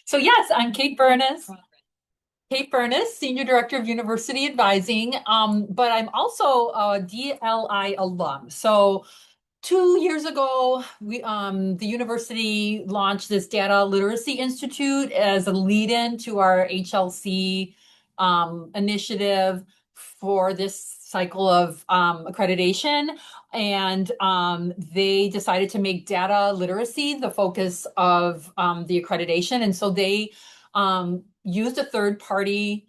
So yes, I'm Kate Burness. Kate Burness, Senior Director of University Advising. But I'm also a DLI alum. So 2 years ago, the university launched this Data Literacy Institute as a lead-in to our HLC initiative for this cycle of accreditation. And they decided to make data literacy the focus of the accreditation. And so they used a third-party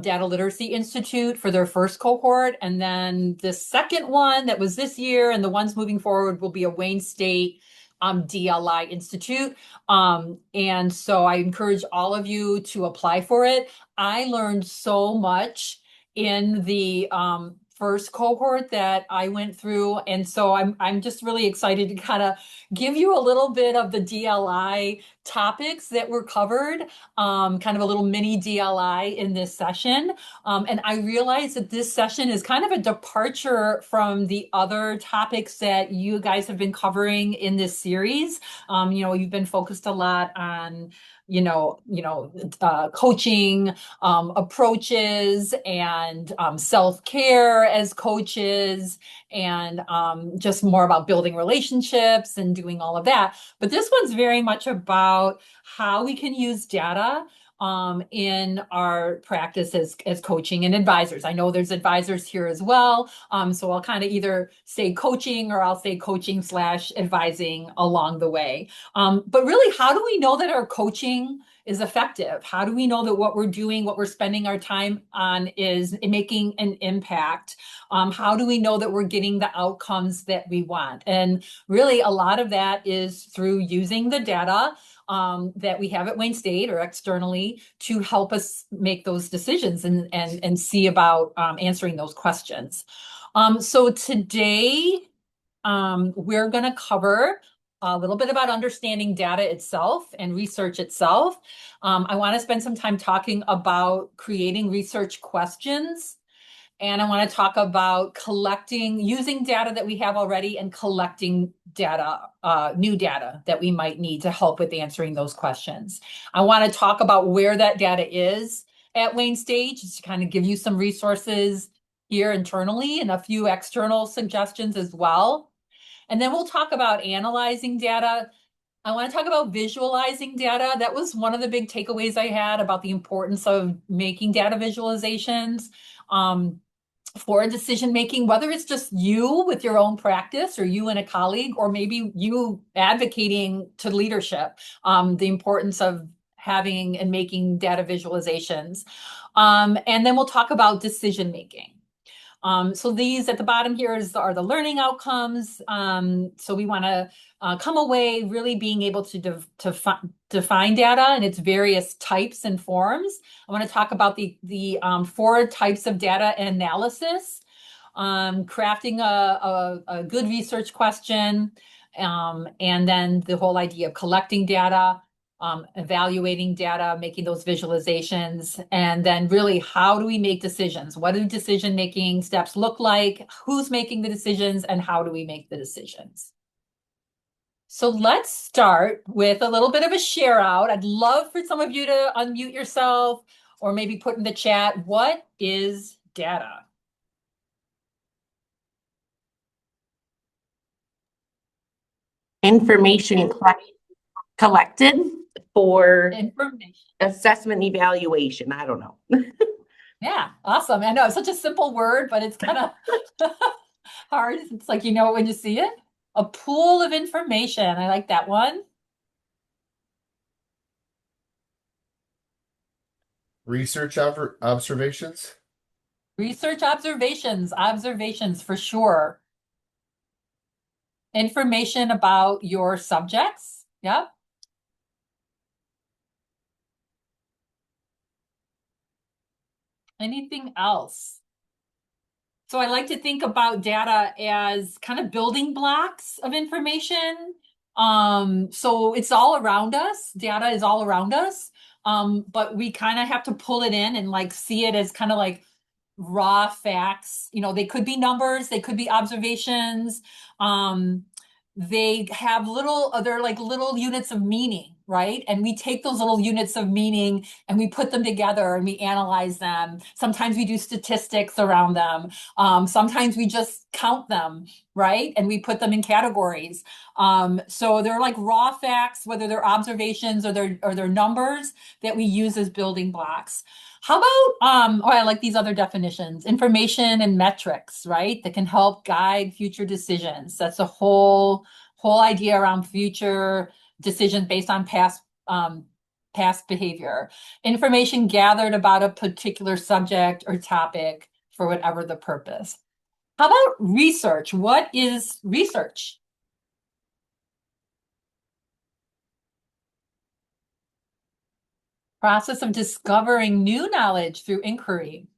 Data Literacy Institute for their first cohort. And then the second one that was this year and the ones moving forward will be a Wayne State DLI Institute. And so I encourage all of you to apply for it. I learned so much in the first cohort that I went through. And so I'm just really excited to kind of give you a little bit of the DLI topics that were covered, kind of a little mini DLI in this session. And I realized that this session is kind of a departure from the other topics that you guys have been covering in this series. You've been focused a lot on coaching approaches and self-care as coaches and just more about building relationships and doing all of that. But this one's very much about how we can use data in our practice as coaching and advisors. I know there's advisors here as well. So I'll kind of either say coaching or I'll say coaching / advising along the way. But really, how do we know that our coaching is effective? How do we know that what we're doing, what we're spending our time on is making an impact? How do we know that we're getting the outcomes that we want? And really, a lot of that is through using the data that we have at Wayne State or externally to help us make those decisions and see about answering those questions. So today, we're going to cover a little bit about understanding data itself and research itself. I want to spend some time talking about creating research questions. And I want to talk about using data that we have already and collecting data, new data that we might need to help with answering those questions. I want to talk about where that data is at Wayne State, just to kind of give you some resources here internally and a few external suggestions as well. And then we'll talk about analyzing data. I want to talk about visualizing data. That was one of the big takeaways I had about the importance of making data visualizations for decision making, whether it's just you with your own practice or you and a colleague, or maybe you advocating to leadership, the importance of having and making data visualizations. And then we'll talk about decision making. So these at the bottom here are the learning outcomes. So we want to come away really being able to define data and its various types and forms. I want to talk about the 4 types of data analysis, crafting a good research question, and then the whole idea of collecting data, evaluating data, making those visualizations, and then really how do we make decisions? What do decision-making steps look like? Who's making the decisions and how do we make the decisions? So let's start with a little bit of a share out. I'd love for some of you to unmute yourself or maybe put in the chat, what is data? Information collected for Information. assessment evaluation. I don't know. Yeah, awesome. I know it's such a simple word, but it's kind of hard. It's like, when you see it, a pool of information. I like that one. Research observations. Research observations for sure. Information about your subjects. Yep. Anything else? So I like to think about data as kind of building blocks of information. So it's all around us. Data is all around us. But we kind of have to pull it in and like see it as kind of like raw facts. They could be numbers, they could be observations. They have they're like little units of meaning right? And we take those little units of meaning and we put them together and we analyze them. Sometimes we do statistics around them. Sometimes we just count them, right? And we put them in categories. So they're like raw facts, whether they're observations or they're numbers that we use as building blocks. How about, I like these other definitions, information and metrics, right? That can help guide future decisions. That's a whole idea around future decisions based on past behavior. Information gathered about a particular subject or topic for whatever the purpose. How about research? What is research? Process of discovering new knowledge through inquiry.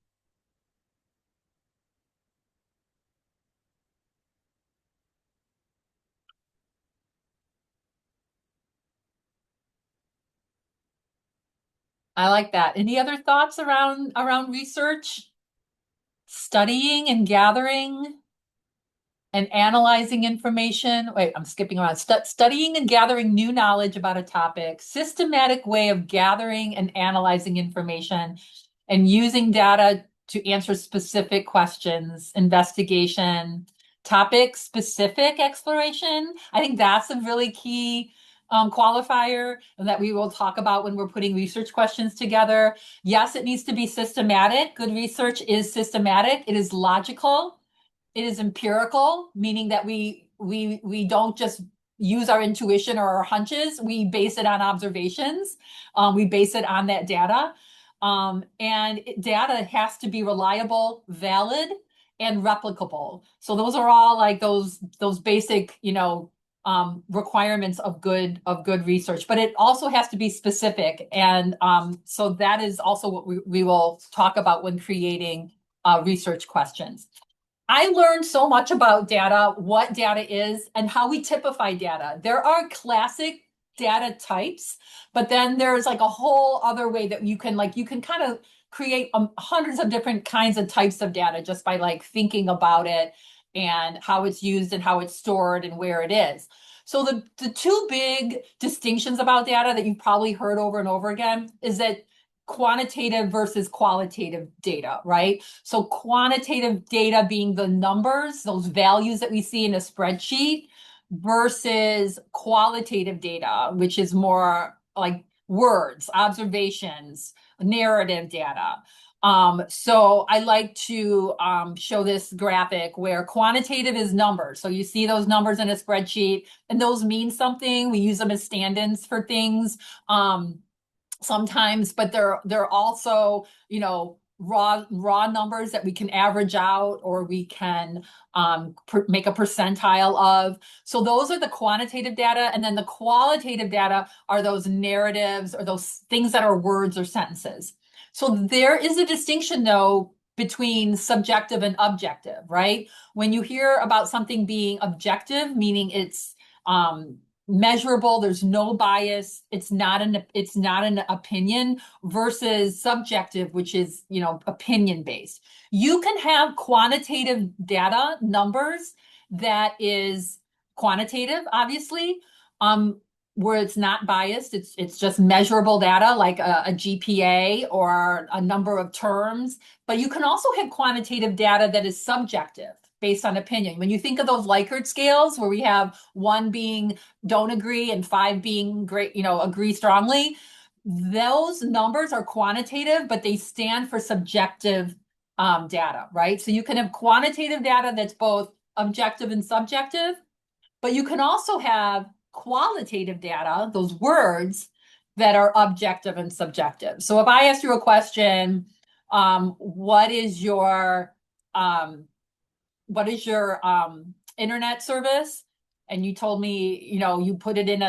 I like that. Any other thoughts around research? Studying and gathering and analyzing information. Wait, I'm skipping around. Studying and gathering new knowledge about a topic, systematic way of gathering and analyzing information and using data to answer specific questions, investigation, topic specific exploration. I think that's a really key qualifier that we will talk about when we're putting research questions together. Yes, it needs to be systematic. Good research is systematic. It is logical. It is empirical, meaning that we don't just use our intuition or our hunches. We base it on observations. We base it on that data. And data has to be reliable, valid, and replicable. So those are all like those basic, requirements of good research. But it also has to be specific, and so that is also what we will talk about when creating research questions. I learned so much about data, what data is, and how we typify data. There are classic data types, but then there's like a whole other way that you can kind of create hundreds of different kinds of types of data just by like thinking about it and how it's used and how it's stored and where it is. So the two big distinctions about data that you've probably heard over and over again is that quantitative versus qualitative data, right? So quantitative data being the numbers, those values that we see in a spreadsheet, versus qualitative data, which is more like words, observations, narrative data. So I like to show this graphic where quantitative is numbers. So you see those numbers in a spreadsheet and those mean something. We use them as stand-ins for things. Sometimes, but they're also, raw numbers that we can average out or we can make a percentile of. So those are the quantitative data. And then the qualitative data are those narratives or those things that are words or sentences. So there is a distinction though between subjective and objective, right? When you hear about something being objective, meaning it's measurable, there's no bias, it's not an opinion, versus subjective, which is, opinion based. You can have quantitative data, numbers, that is quantitative, obviously, where it's not biased, it's just measurable data like a GPA or a number of terms. But you can also have quantitative data that is subjective, based on opinion. When you think of those Likert scales where we have 1 being don't agree and 5 being great, agree strongly, those numbers are quantitative, but they stand for subjective data, right? So you can have quantitative data that's both objective and subjective, but you can also have qualitative data, those words, that are objective and subjective. So if I ask you a question, what is your internet service? And you told me, you put it in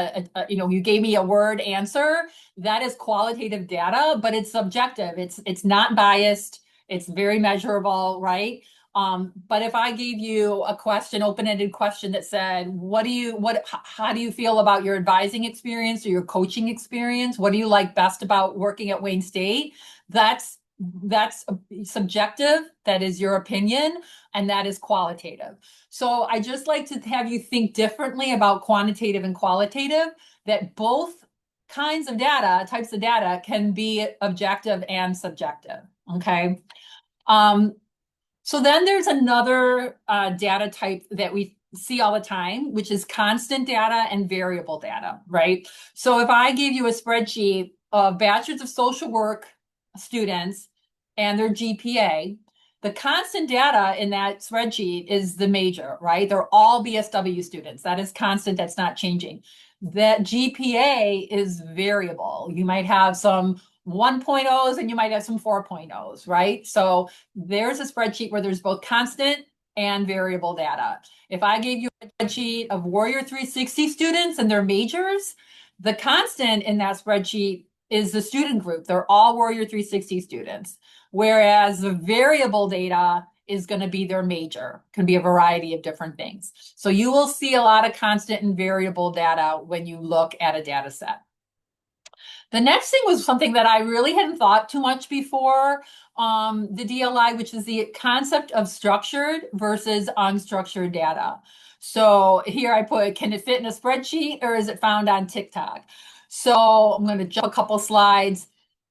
you gave me a word answer. That is qualitative data, but it's subjective. It's not biased. It's very measurable, right? But if I gave you a question, open-ended question that said, how do you feel about your advising experience or your coaching experience? What do you like best about working at Wayne State? That's subjective. That is your opinion, and that is qualitative. So I just like to have you think differently about quantitative and qualitative, that both kinds of data, types of data can be objective and subjective, okay? So then there's another data type that we see all the time, which is constant data and variable data, right? So if I give you a spreadsheet of bachelor's of social work students and their GPA, the constant data in that spreadsheet is the major, right? They're all BSW students. That is constant, that's not changing. That GPA is variable. You might have some 1.0s and you might have some 4.0s, right? So there's a spreadsheet where there's both constant and variable data. If I gave you a spreadsheet of Warrior 360 students and their majors, the constant in that spreadsheet is the student group. They're all Warrior 360 students. Whereas the variable data is going to be their major, can be a variety of different things. So you will see a lot of constant and variable data when you look at a data set. The next thing was something that I really hadn't thought too much before, the DLI, which is the concept of structured versus unstructured data. So here I put, can it fit in a spreadsheet or is it found on TikTok? So I'm going to jump a couple slides.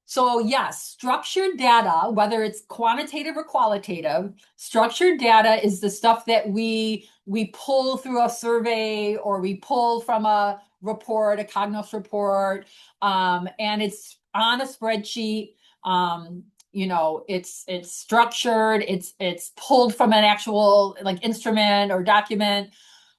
So yes, structured data, whether it's quantitative or qualitative, structured data is the stuff that we pull through a survey or we pull from a report, a Cognos report, and it's on a spreadsheet. You know, it's structured, it's pulled from an actual like instrument or document,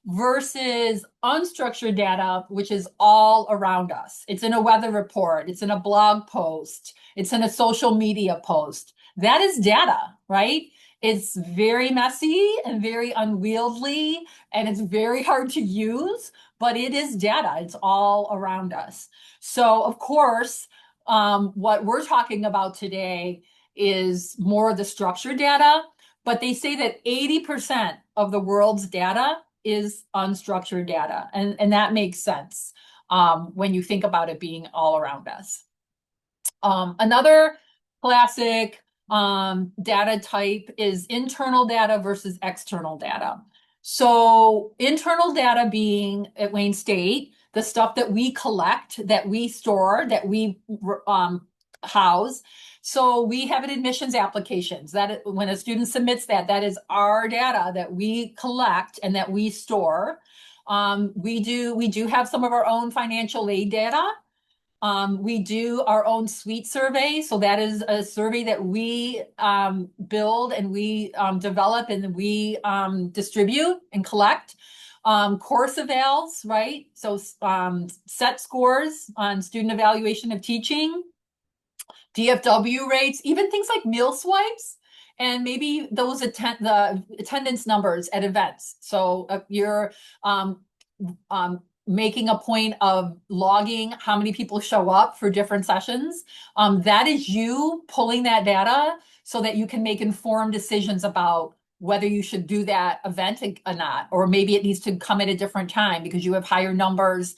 versus unstructured data, which is all around us. It's in a weather report, it's in a blog post, it's in a social media post. That is data, right? It's very messy and very unwieldy, and it's very hard to use, but it is data. It's all around us. So, of course, what we're talking about today is more of the structured data, but they say that 80% of the world's data is unstructured data. And that makes sense when you think about it being all around us. Another classic data type is internal data versus external data. So internal data being at Wayne State, the stuff that we collect, that we store, that we house. So we have an admissions applications that when a student submits that, that is our data that we collect and that we store. We do have some of our own financial aid data. We do our own suite survey. So that is a survey that we build and we develop and we distribute and collect. Course evals, right? So set scores on student evaluation of teaching, DFW rates, even things like meal swipes, and maybe those the attendance numbers at events. So you're making a point of logging how many people show up for different sessions. That is you pulling that data so that you can make informed decisions about whether you should do that event or not, or maybe it needs to come at a different time because you have higher numbers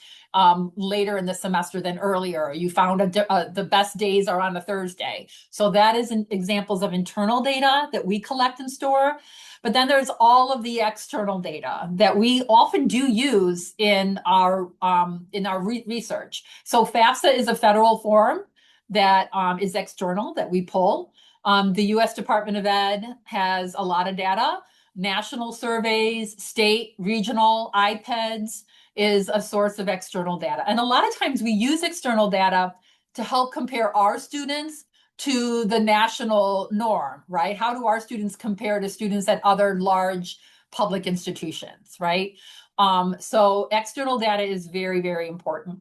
later in the semester than earlier. You found the best days are on a Thursday. So that is examples of internal data that we collect and store. But then there's all of the external data that we often do use in our research. So FAFSA is a federal form that is external that we pull. The U.S. Department of Ed has a lot of data. National surveys, state, regional, IPEDS is a source of external data. And a lot of times we use external data to help compare our students to the national norm, right? How do our students compare to students at other large public institutions, right? So external data is very, very important.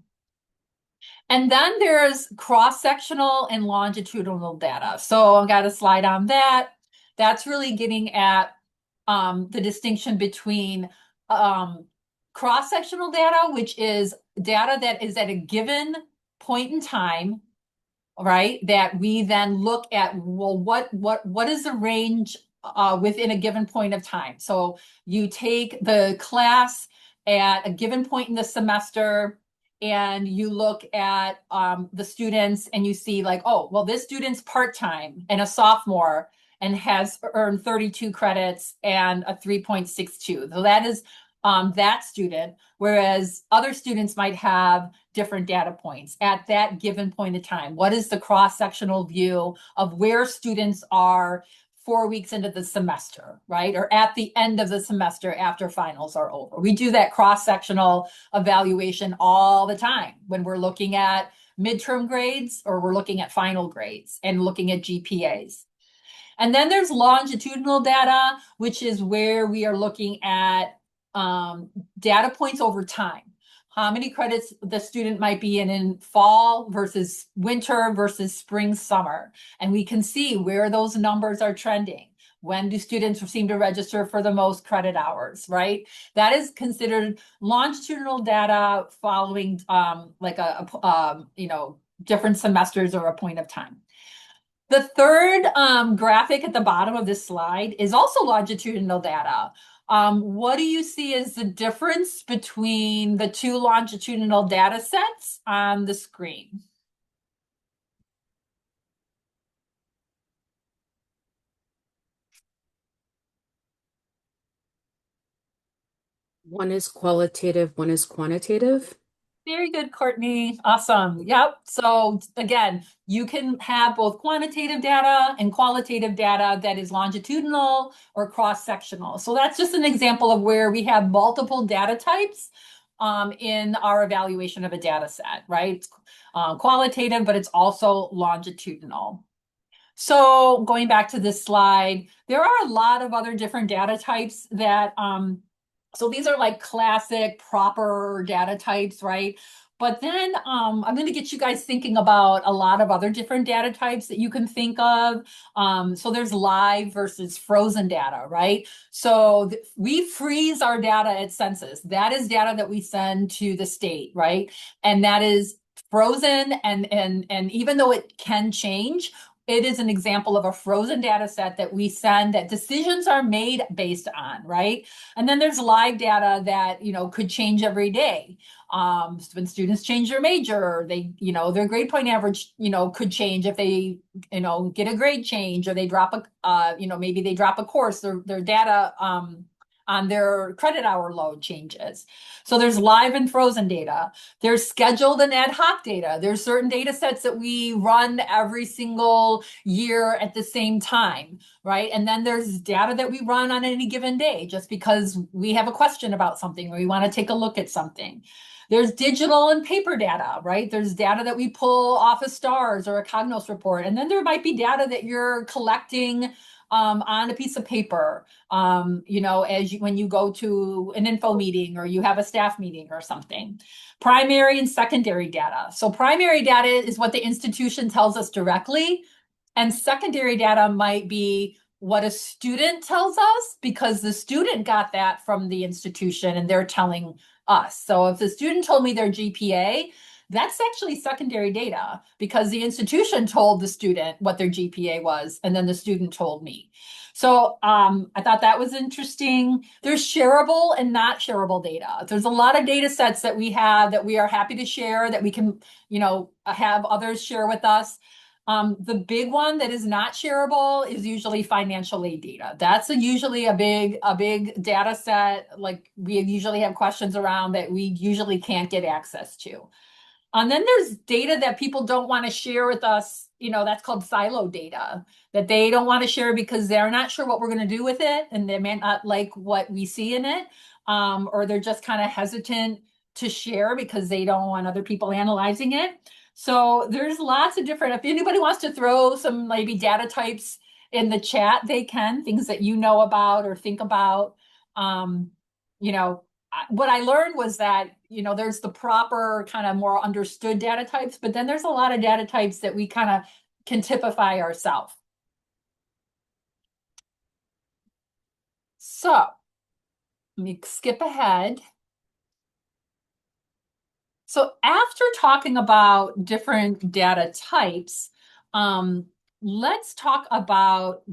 And then there's cross-sectional and longitudinal data. So I've got a slide on that. That's really getting at the distinction between cross-sectional data, which is data that is at a given point in time, right? That we then look at, well, what is the range within a given point of time? So you take the class at a given point in the semester and you look at the students and you see like, oh, well, this student's part-time and a sophomore and has earned 32 credits and a 3.62. So that is that student, whereas other students might have different data points at that given point in time. What is the cross-sectional view of where students are 4 weeks into the semester, right? Or at the end of the semester after finals are over. We do that cross-sectional evaluation all the time when we're looking at midterm grades or we're looking at final grades and looking at GPAs. And then there's longitudinal data, which is where we are looking at data points over time. How many credits the student might be in fall versus winter versus spring, summer. And we can see where those numbers are trending. When do students seem to register for the most credit hours, right? That is considered longitudinal data following like different semesters or a point of time. The third graphic at the bottom of this slide is also longitudinal data. What do you see as the difference between the two longitudinal data sets on the screen? One is qualitative, one is quantitative. Very good, Courtney. Awesome. Yep. So again, you can have both quantitative data and qualitative data that is longitudinal or cross-sectional. So that's just an example of where we have multiple data types in our evaluation of a data set, right? It's qualitative, but it's also longitudinal. So going back to this slide, there are a lot of other different data types that so these are like classic proper data types, right? But then I'm going to get you guys thinking about a lot of other different data types that you can think of. So there's live versus frozen data, right? So we freeze our data at census. That is data that we send to the state, right? And that is frozen, and even though it can change, it is an example of a frozen data set that we send that decisions are made based on, right? And then there's live data that, could change every day. When students change their major, they, their grade point average, could change if they, get a grade change, or they drop maybe they drop a course, their data, on their credit hour load changes. So there's live and frozen data. There's scheduled and ad hoc data. There's certain data sets that we run every single year at the same time, right? And then there's data that we run on any given day just because we have a question about something or we want to take a look at something. There's digital and paper data, right? There's data that we pull off of STARS or a Cognos report. And then there might be data that you're collecting on a piece of paper, when you go to an info meeting or you have a staff meeting or something. Primary and secondary data. So primary data is what the institution tells us directly, and secondary data might be what a student tells us because the student got that from the institution and they're telling us. So if the student told me their GPA, that's actually secondary data because the institution told the student what their GPA was, and then the student told me. So I thought that was interesting. There's shareable and not shareable data. There's a lot of data sets that we have that we are happy to share, that we can, have others share with us. The big one that is not shareable is usually financial aid data. That's usually a big data set. Like we usually have questions around that we usually can't get access to. And then there's data that people don't want to share with us, that's called silo data, that they don't want to share because they're not sure what we're going to do with it, and they may not like what we see in it, or they're just kind of hesitant to share because they don't want other people analyzing it. So there's lots of different, if anybody wants to throw some maybe data types in the chat, they can, things that you know about or think about. What I learned was that, there's the proper kind of more understood data types, but then there's a lot of data types that we kind of can typify ourselves. So let me skip ahead. So after talking about different data types, let's talk about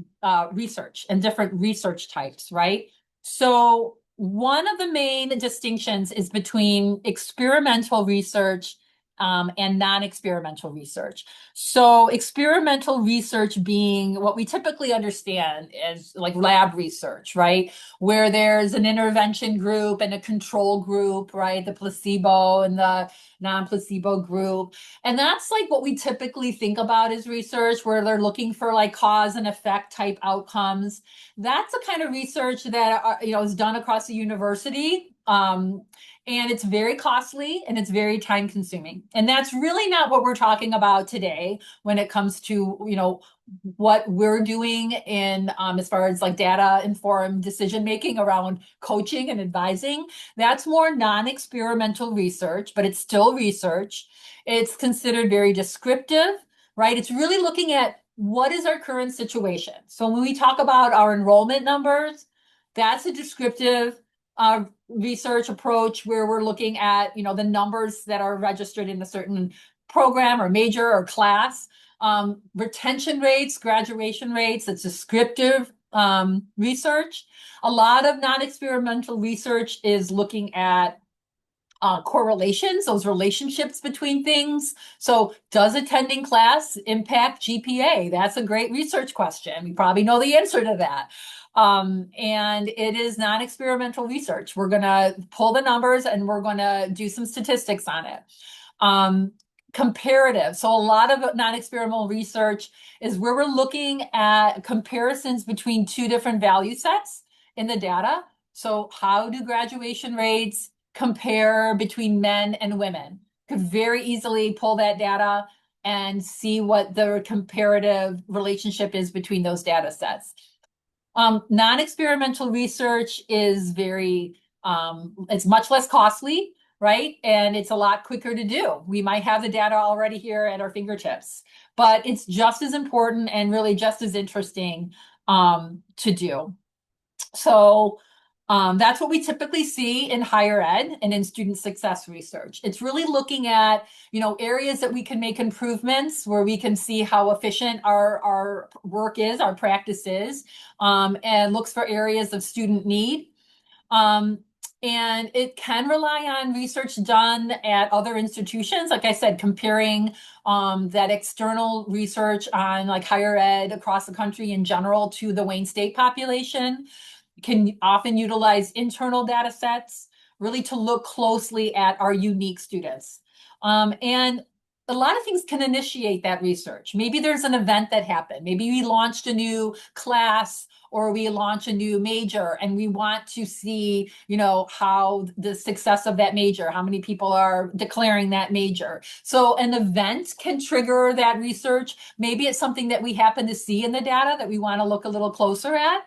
research and different research types, right? So one of the main distinctions is between experimental research and non-experimental research. So experimental research being what we typically understand as like lab research, right? Where there's an intervention group and a control group, right? The placebo and the non-placebo group. And that's like what we typically think about as research, where they're looking for like cause and effect type outcomes. That's the kind of research that is done across the university. And it's very costly and it's very time consuming. And that's really not what we're talking about today when it comes to, what we're doing in as far as like data informed decision making around coaching and advising. That's more non-experimental research, but it's still research. It's considered very descriptive, right? It's really looking at what is our current situation. So when we talk about our enrollment numbers, that's a descriptive research approach where we're looking at, the numbers that are registered in a certain program or major or class. Retention rates, graduation rates, it's descriptive research. A lot of non-experimental research is looking at correlations, those relationships between things. So does attending class impact GPA? That's a great research question. We probably know the answer to that. And it is non-experimental research. We're going to pull the numbers and we're going to do some statistics on it. Comparative. So a lot of non-experimental research is where we're looking at comparisons between two different value sets in the data. So how do graduation rates compare between men and women? Could very easily pull that data and see what the comparative relationship is between those data sets. Non-experimental research is it's much less costly, right? And it's a lot quicker to do. We might have the data already here at our fingertips, but it's just as important and really just as interesting to do. So that's what we typically see in higher ed and in student success research. It's really looking at, areas that we can make improvements, where we can see how efficient our work is, our practice is, and looks for areas of student need. And it can rely on research done at other institutions. Like I said, comparing that external research on like higher ed across the country in general to the Wayne State population. Can often utilize internal data sets really to look closely at our unique students. And a lot of things can initiate that research. Maybe there's an event that happened. Maybe we launched a new class or we launch a new major and we want to see, how the success of that major, how many people are declaring that major. So an event can trigger that research. Maybe it's something that we happen to see in the data that we want to look a little closer at.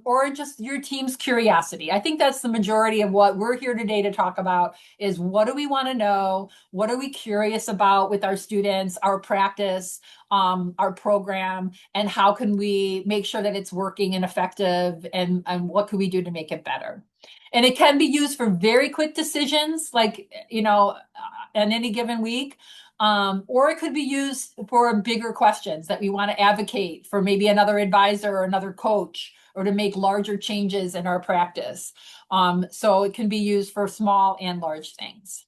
Or just your team's curiosity. I think that's the majority of what we're here today to talk about is what do we want to know? What are we curious about with our students, our practice, our program, and how can we make sure that it's working and effective and what can we do to make it better? And it can be used for very quick decisions, like, in any given week. Or it could be used for bigger questions that we want to advocate for maybe another advisor or another coach or to make larger changes in our practice. So it can be used for small and large things.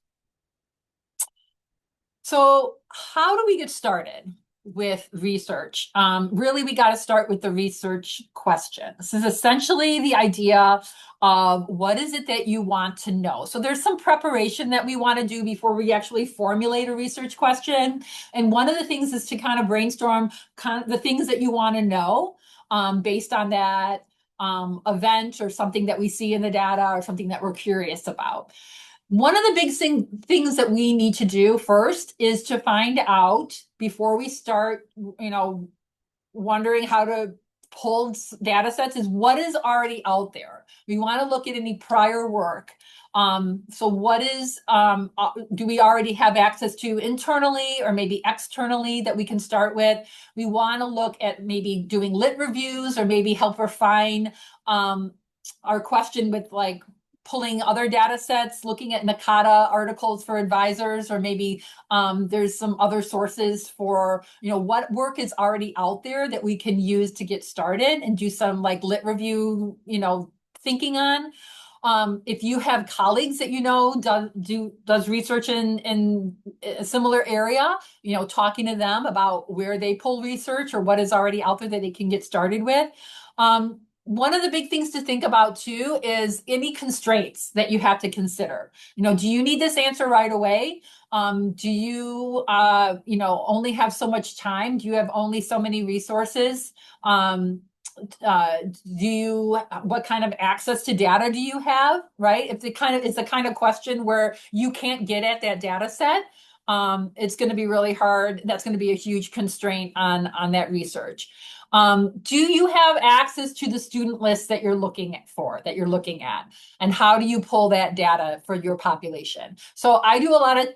So how do we get started with research? Really, we got to start with the research question. This is essentially the idea of what is it that you want to know. So there's some preparation that we want to do before we actually formulate a research question. And one of the things is to kind of brainstorm kind of the things that you want to know based on that event or something that we see in the data or something that we're curious about. One of the big things that we need to do first is to find out before we start, wondering how to pull data sets is what is already out there. We want to look at any prior work. So what is, do we already have access to internally or maybe externally that we can start with? We want to look at maybe doing lit reviews or maybe help refine our question with like pulling other data sets, looking at NACADA articles for advisors, or maybe there's some other sources for, what work is already out there that we can use to get started and do some like lit review, thinking on. If you have colleagues that you know does research in a similar area, you know, talking to them about where they pull research or what is already out there that they can get started with. One of the big things to think about too is any constraints that you have to consider. You know, do you need this answer right away? Do you, you know, only have so much time? Do you have only so many resources? What kind of access to data do you have, right? If it's the kind of question where you can't get at that data set, it's going to be really hard. That's going to be a huge constraint on that research. Do you have access to the student list that you're looking at? And how do you pull that data for your population? So I do a lot of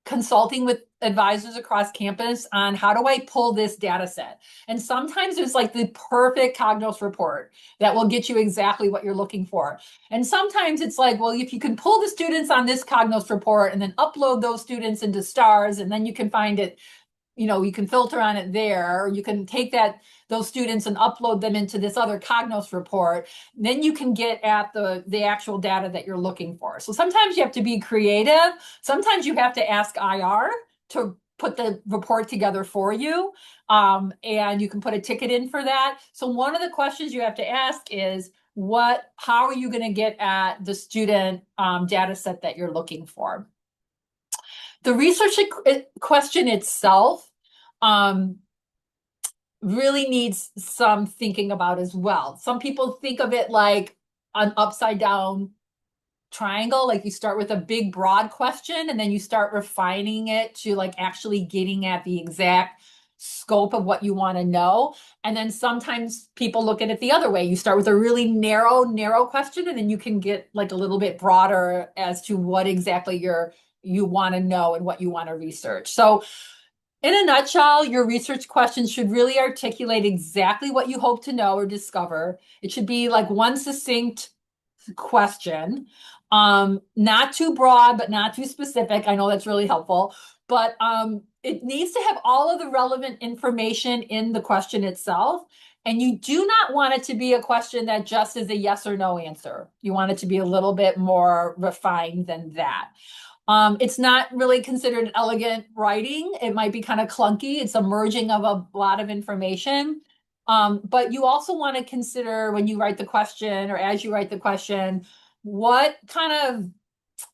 consulting with advisors across campus on how do I pull this data set. And sometimes there's like the perfect Cognos report that will get you exactly what you're looking for. And sometimes it's like, well, if you can pull the students on this Cognos report and then upload those students into STARS, and then you can find it, you know, you can filter on it there, or you can take those students and upload them into this other Cognos report, then you can get at the actual data that you're looking for. So sometimes you have to be creative. Sometimes you have to ask IR to put the report together for you. And you can put a ticket in for that. So one of the questions you have to ask is, how are you going to get at the student data set that you're looking for? The research question itself really needs some thinking about as well. Some people think of it like an upside down triangle, like you start with a big broad question and then you start refining it to like actually getting at the exact scope of what you want to know. And then sometimes people look at it the other way. You start with a really narrow question, and then you can get like a little bit broader as to what exactly you want to know and what you want to research. So in a nutshell, your research questions should really articulate exactly what you hope to know or discover. It should be like one succinct question, not too broad, but not too specific. I know that's really helpful, but it needs to have all of the relevant information in the question itself. And you do not want it to be a question that just is a yes or no answer. You want it to be a little bit more refined than that. It's not really considered elegant writing. It might be kind of clunky. It's a merging of a lot of information. But you also want to consider when you write the question, or as you write the question, what kind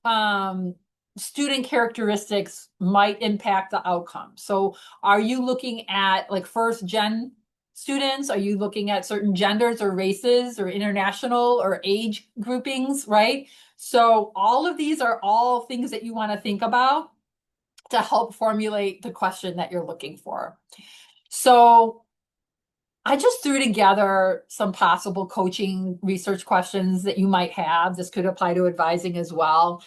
of student characteristics might impact the outcome. So are you looking at like first gen students? Are you looking at certain genders or races or international or age groupings, right? So all of these are all things that you want to think about to help formulate the question that you're looking for. So I just threw together some possible coaching research questions that you might have. This could apply to advising as well.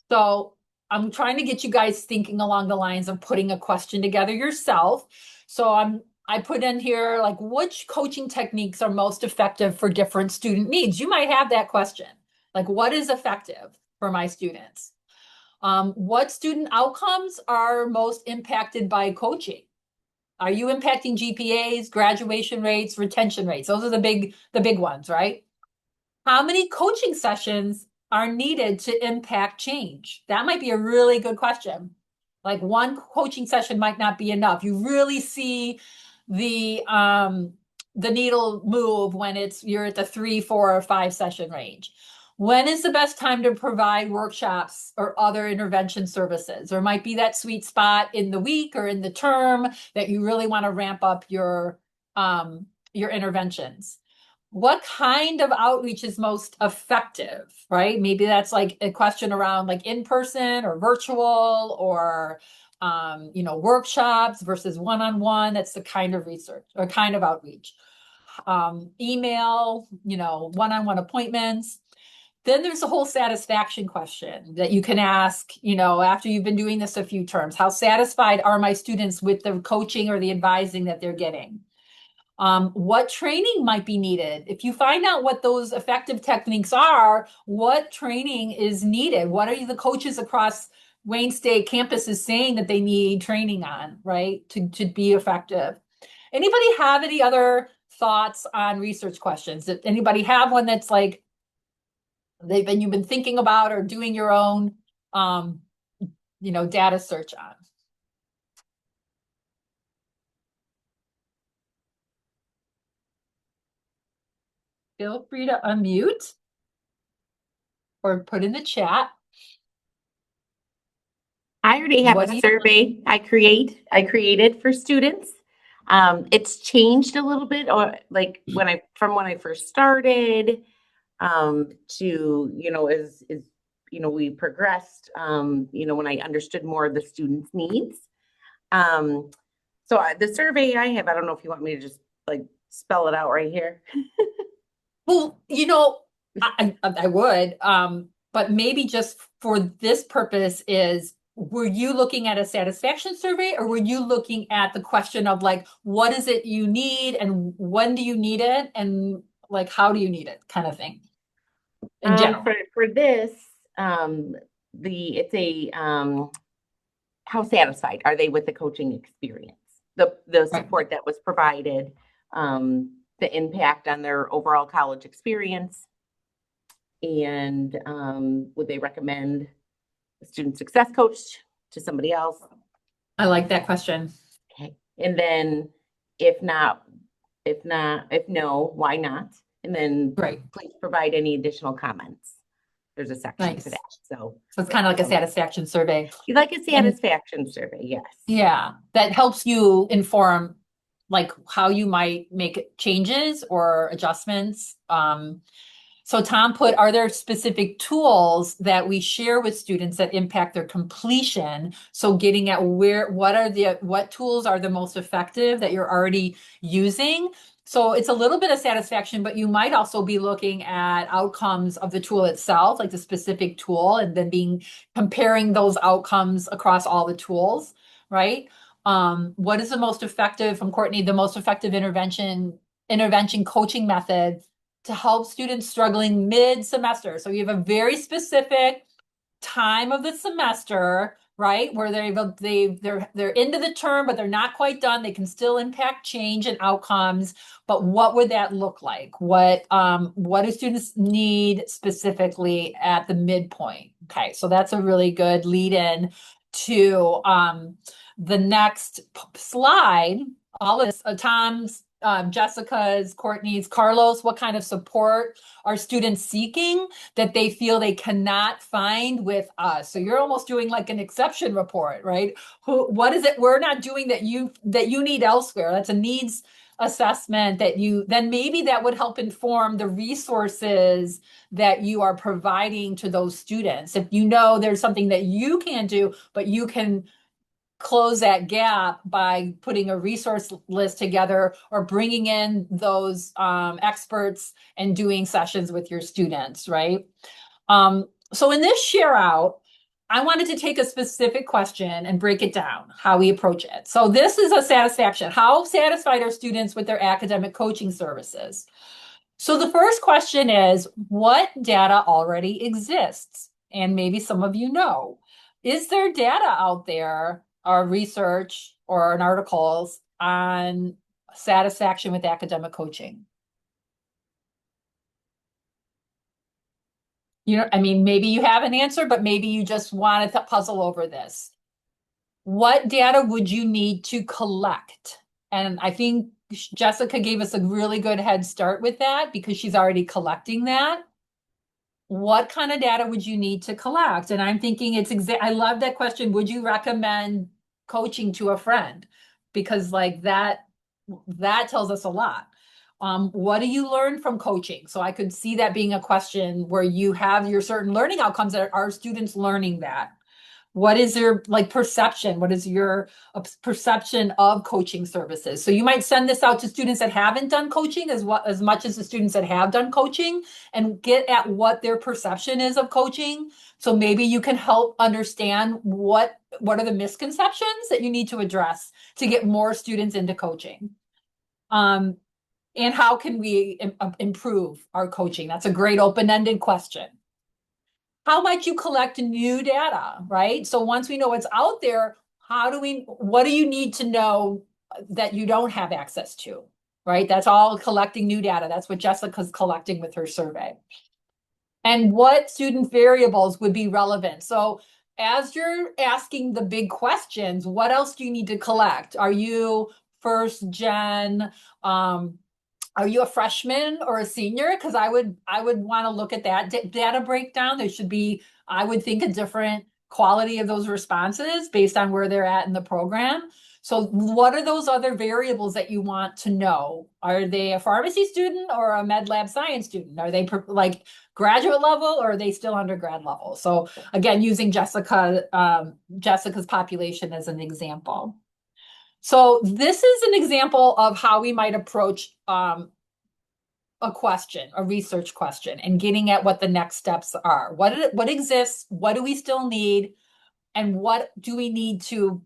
So I'm trying to get you guys thinking along the lines of putting a question together yourself. So I put in here like, which coaching techniques are most effective for different student needs? You might have that question. Like, what is effective for my students? What student outcomes are most impacted by coaching? Are you impacting GPAs, graduation rates, retention rates? Those are the big ones, right? How many coaching sessions are needed to impact change? That might be a really good question. Like one coaching session might not be enough. You really see the needle move when you're at the 3, 4, or 5 session range. When is the best time to provide workshops or other intervention services? There might be that sweet spot in the week or in the term that you really want to ramp up your interventions. What kind of outreach is most effective, right? Maybe that's like a question around like in-person or virtual or workshops versus one-on-one. That's the kind of research or kind of outreach. Email, one-on-one appointments. Then there's a whole satisfaction question that you can ask, after you've been doing this a few terms. How satisfied are my students with the coaching or the advising that they're getting? What training might be needed? If you find out what those effective techniques are, what training is needed? What are the coaches across Wayne State campuses saying that they need training on, right, to be effective? Anybody have any other thoughts on research questions? Did anybody have one that's like that you've been thinking about or doing your own, data search on. Feel free to unmute or put in the chat. I already have What do a you- survey I created for students. It's changed a little bit, or like from when I first started, to, we progressed, when I understood more of the students' needs. The survey I have, I don't know if you want me to just like spell it out right here. Well, I would, but maybe just for this purpose were you looking at a satisfaction survey, or were you looking at the question of like, what is it you need and when do you need it and like, how do you need it kind of thing in general? For this, it's a, how satisfied are they with the coaching experience? The support that was provided, the impact on their overall college experience, and would they recommend a student success coach to somebody else? I like that question. Okay. And then if no, why not? And then please provide any additional comments. There's a section for that. So it's kind of like a satisfaction survey. You like a satisfaction survey, yes. Yeah, that helps you inform like how you might make changes or adjustments. So Tom put, are there specific tools that we share with students that impact their completion? So getting at what tools are the most effective that you're already using? So it's a little bit of satisfaction, but you might also be looking at outcomes of the tool itself, like the specific tool, and then comparing those outcomes across all the tools, right? What is the most effective, from Courtney, the most effective intervention coaching method to help students struggling mid-semester? So you have a very specific time of the semester, right, where they're into the term, but they're not quite done. They can still impact change and outcomes. But what would that look like? What do students need specifically at the midpoint? Okay, so that's a really good lead in to the next slide. All of this, Tom's, Jessica's, Courtney's, Carlos, what kind of support are students seeking that they feel they cannot find with us? So you're almost doing like an exception report, right? What is it we're not doing that you need elsewhere? That's a needs assessment then maybe that would help inform the resources that you are providing to those students. If you know there's something that you can't do, but you can close that gap by putting a resource list together or bringing in those experts and doing sessions with your students, right? So in this share out, I wanted to take a specific question and break it down, how we approach it. So this is a satisfaction. How satisfied are students with their academic coaching services? So the first question is, what data already exists? And maybe some of you know. Is there data out there, or research or articles on satisfaction with academic coaching? Maybe you have an answer, but maybe you just wanted to puzzle over this. What data would you need to collect? And I think Jessica gave us a really good head start with that because she's already collecting that. What kind of data would you need to collect? And I'm thinking I love that question. Would you recommend coaching to a friend? Because like that tells us a lot. What do you learn from coaching? So I could see that being a question where you have your certain learning outcomes that are students learning that. What is your perception? What is your perception of coaching services? So you might send this out to students that haven't done coaching as much as the students that have done coaching, and get at what their perception is of coaching. So maybe you can help understand what are the misconceptions that you need to address to get more students into coaching. And how can we improve our coaching? That's a great open-ended question. How might you collect new data, right? So once we know what's out there, what do you need to know that you don't have access to, right? That's all collecting new data. That's what Jessica's collecting with her survey. and what student variables would be relevant. So as you're asking the big questions, what else do you need to collect? Are you first gen? Are you a freshman or a senior? Because I would want to look at that data breakdown. There should be, I would think, a different quality of those responses based on where they're at in the program. So what are those other variables that you want to know? Are they a pharmacy student or a med lab science student? Are they like graduate level or are they still undergrad level? So again, using Jessica's population as an example. So this is an example of how we might approach a question, a research question, and getting at what the next steps are. What exists? What do we still need? And what do we need to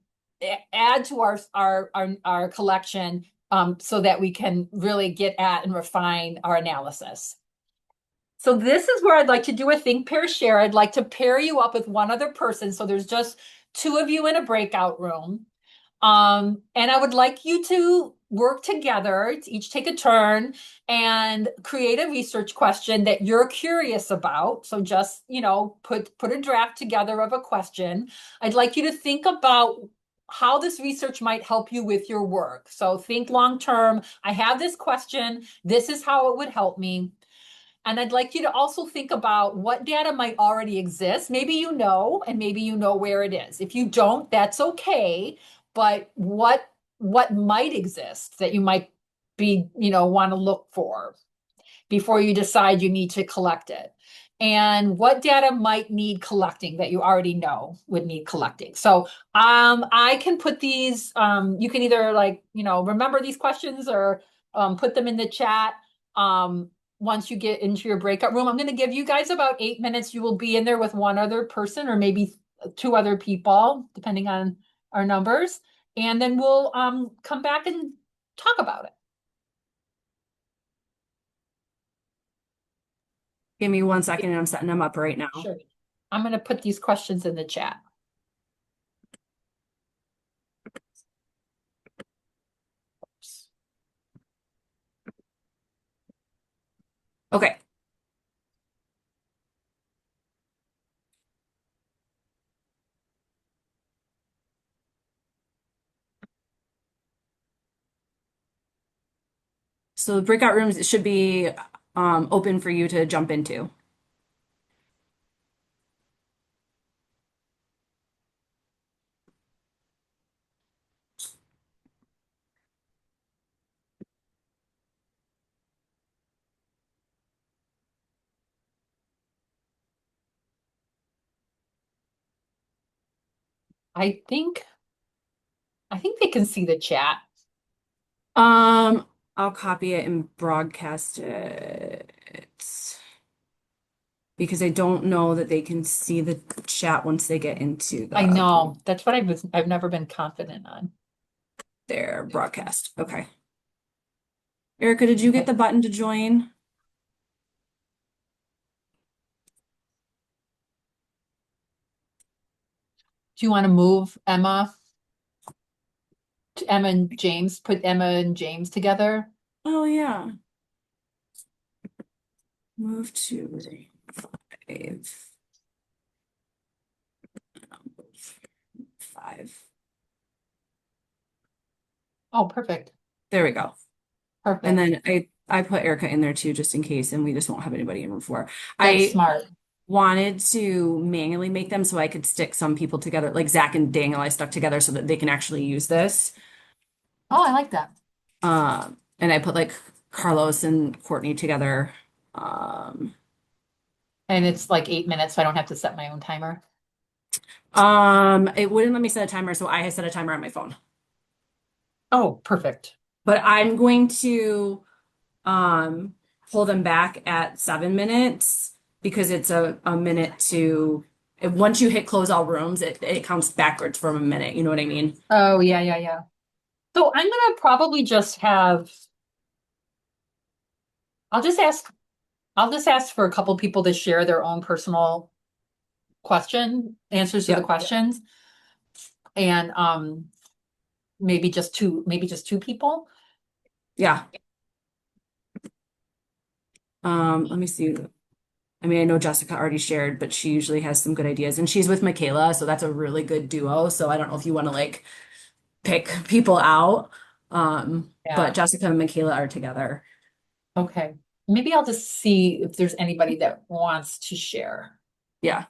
add to our collection so that we can really get at and refine our analysis? So this is where I'd like to do a think, pair, share. I'd like to pair you up with one other person. So there's just two of you in a breakout room. And I would like you to work together, to each take a turn and create a research question that you're curious about. So just, put a draft together of a question. I'd like you to think about how this research might help you with your work. So think long term. I have this question. This is how it would help me. And I'd like you to also think about what data might already exist. Maybe you know, and maybe you know where it is. If you don't, that's okay. But what might exist that you might be, want to look for before you decide you need to collect it? And what data might need collecting that you already know would need collecting? So I can put these, you can either remember these questions or put them in the chat. Once you get into your breakout room, I'm going to give you guys about 8 minutes. You will be in there with one other person or maybe two other people, depending on our numbers. And then we'll come back and talk about it. Give me 1 second and I'm setting them up right now. Sure. I'm going to put these questions in the chat. Okay. So the breakout rooms should be open for you to jump into. I think they can see the chat. I'll copy it and broadcast it because I don't know that they can see the chat once they get into the I know. That's what I've never been confident on. their broadcast. Okay. Erica, did you get the button to join? Do you want to move Emma to Emma and James? Put Emma and James together? Oh yeah. Move to 5. Oh, perfect. There we go. Perfect. And then I put Erica in there too, just in case, and we just won't have anybody in room 4. That's I smart. wanted to manually make them so I could stick some people together, like Zach and Daniel, I stuck together so that they can actually use this. Oh, I like that. And I put like Carlos and Courtney together. And it's like 8 minutes, so I don't have to set my own timer. It wouldn't let me set a timer, so I set a timer on my phone. Oh, perfect. But I'm going to pull them back at 7 minutes because it's a minute to once you hit close all rooms, it counts backwards from a minute. You know what I mean? Oh, yeah. So I'm gonna probably just have, I'll just ask for a couple people to share their own personal answers to the Yep. questions. And maybe just two people. Yeah. Let me see. I mean, I know Jessica already shared, but she usually has some good ideas, and she's with Michaela, so that's a really good duo. So I don't know if you want to like pick people out. But Yeah. Jessica and Michaela are together. Okay. Maybe I'll just see if there's anybody that wants to share. Yeah.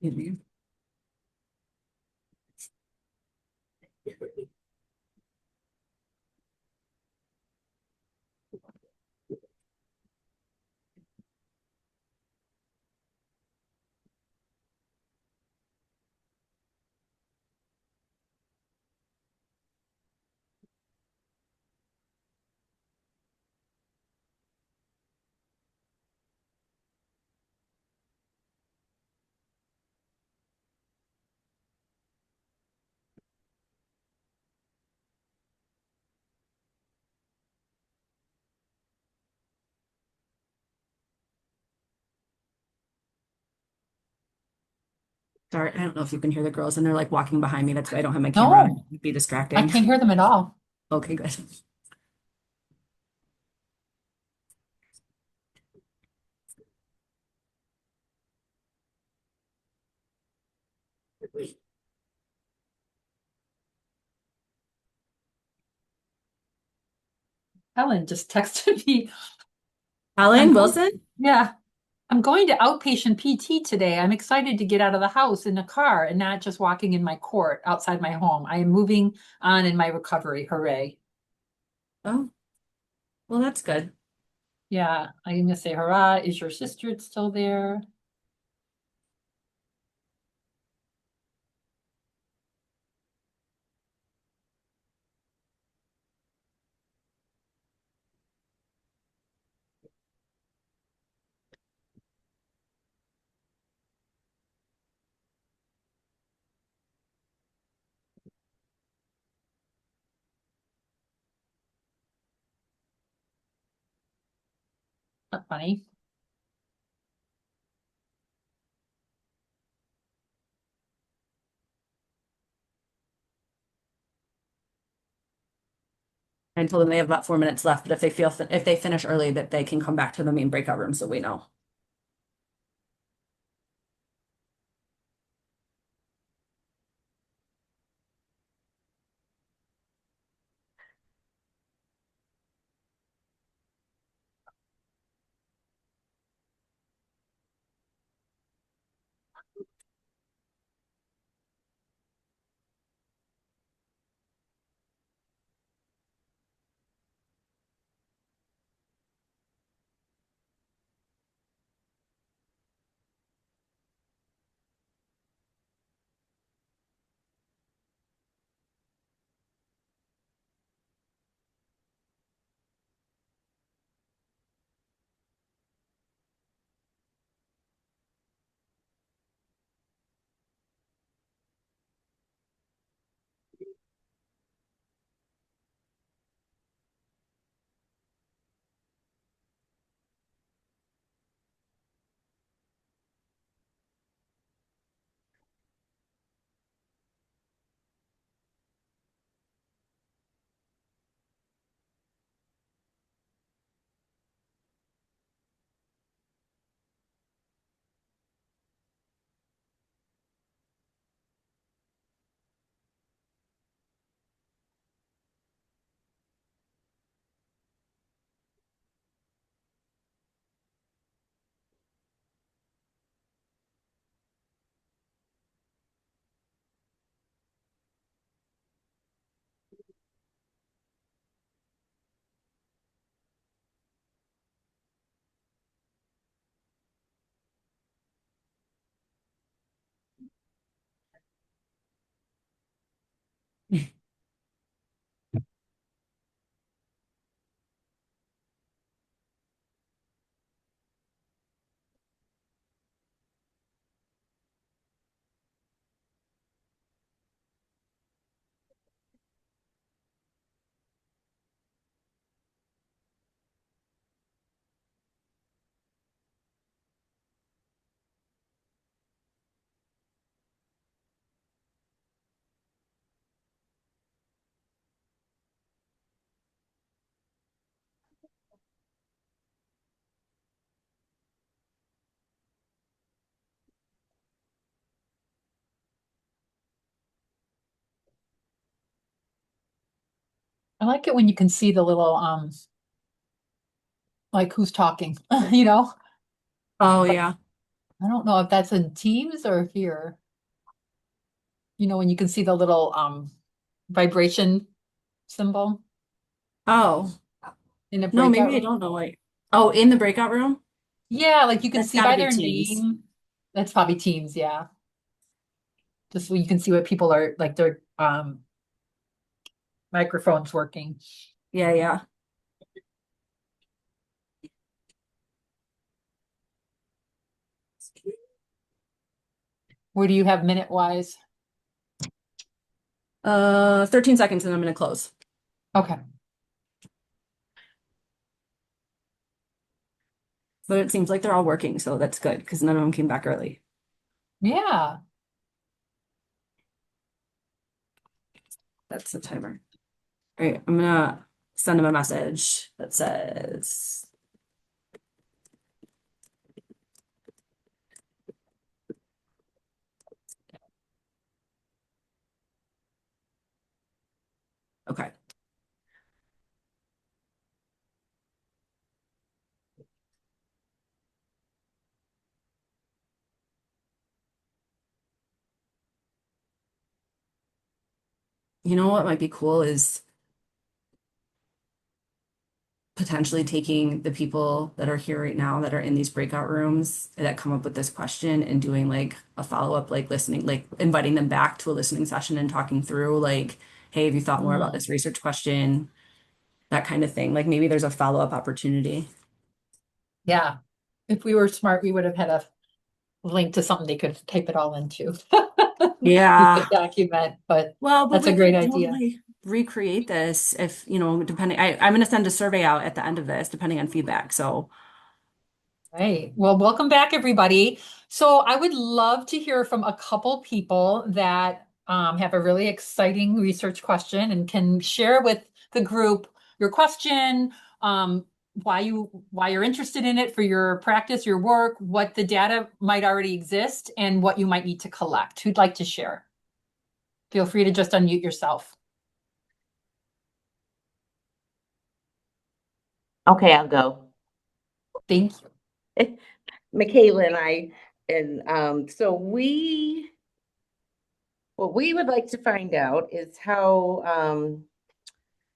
Mhm. Sorry, I don't know if you can hear the girls, and they're like walking behind me. That's why I don't have my camera on. No, It'd be I distracting. can't hear them at all. Okay, good. Helen just texted me. I'm Helen going, Wilson? yeah, I'm going to outpatient PT today. I'm excited to get out of the house in a car and not just walking in my court outside my home. I am moving on in my recovery. Hooray. Oh, well, that's good. Yeah, I'm gonna say hurrah. Is your sister still there? Not funny. I told them they have about 4 minutes left, but if they finish early, that they can come back to the main breakout room so we know. I like it when you can see the little, like who's talking, you know? Oh But yeah. I don't know if that's in Teams or here. You know, when you can see the little, vibration symbol Oh, in a no, breakout maybe I room. don't know. Like, oh, in the breakout room? Yeah, like you can That's see gotta by be their Teams. name. That's probably Teams, yeah. Just so you can see what people are like their microphones working. Yeah, yeah. Where do you have minute wise? 13 seconds and I'm gonna close. Okay. But it seems like they're all working, so that's good because none of them came back early. Yeah. That's the timer. All right, I'm gonna send them a message that says, okay. You know what might be cool is potentially taking the people that are here right now that are in these breakout rooms that come up with this question and doing like a follow-up, like listening, like inviting them back to a listening session and talking through, like, hey, have you thought more about Mm. this research question? That kind of thing. Like maybe there's a follow-up opportunity. Yeah. If we were smart, we would have had a link to something they could type it all into. You could Yeah. document, but Well, but that's a we great could idea. totally recreate this if, depending, I'm going to send a survey out at the end of this, depending on feedback. So, Right. Well, welcome back, everybody. So I would love to hear from a couple people that have a really exciting research question and can share with the group your question, why you're interested in it for your practice, your work, what the data might already exist, and what you might need to collect. Who'd like to share? Feel free to just unmute yourself. Okay, I'll go. Thank you. Michaela and I, and what we would like to find out is how,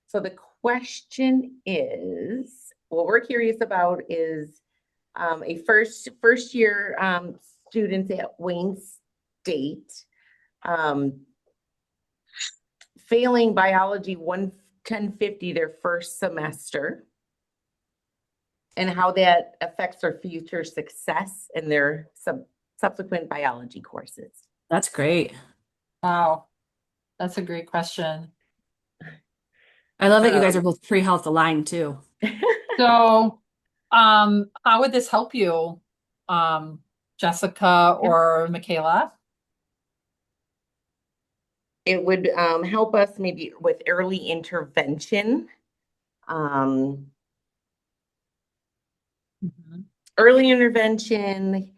so the question is, what we're curious about is a first year students at Wayne State um, failing biology 1050 their first semester, and how that affects their future success in their subsequent biology courses. that's great. Wow, that's a great question. I love that you guys are both pre-health aligned too. So, how would this help you, Jessica or Michaela? It would help us maybe with early intervention. Um, Mhm. Early intervention,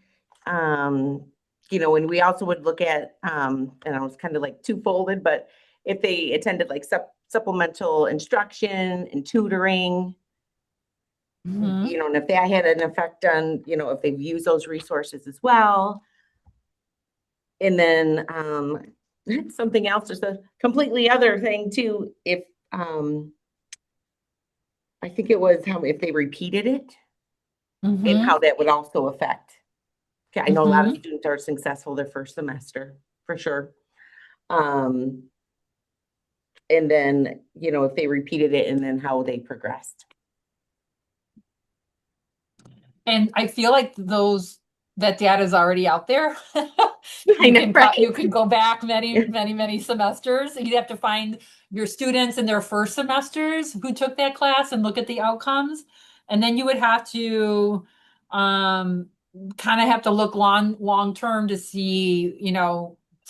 and we also would look at, and I was kind of like two-folded, but if they attended like supplemental instruction and tutoring, Mhm. and if that had an effect on, if they've used those resources as well. And then something else, just a completely other thing too, if I think it was how if they repeated it and how Mhm. that would also affect. Okay, I know a lot of Mhm. students are successful their first semester, for sure. Um, and then, if they repeated it and then how they progressed. And I feel like that data is already out there. I know, right? You can go back many, many, many semesters. You'd have to find your students in their first semesters who took that class and look at the outcomes. And then you would have to kind of have to look long term to see,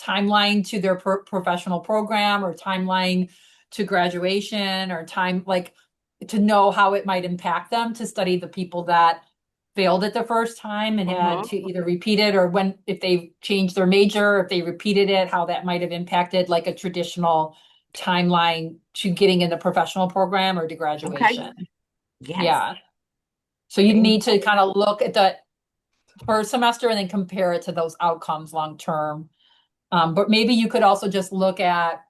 timeline to their professional program or timeline to graduation or time like to know how it might impact them to study the people that failed it the first time and had Mhm. to either repeat it or if they changed their major, if they repeated it, how that might have impacted like a traditional timeline to getting in the professional program or to graduation. Yes. Yeah. So you Okay. need to kind of look at the first semester and then compare it to those outcomes long term. But maybe you could also just look at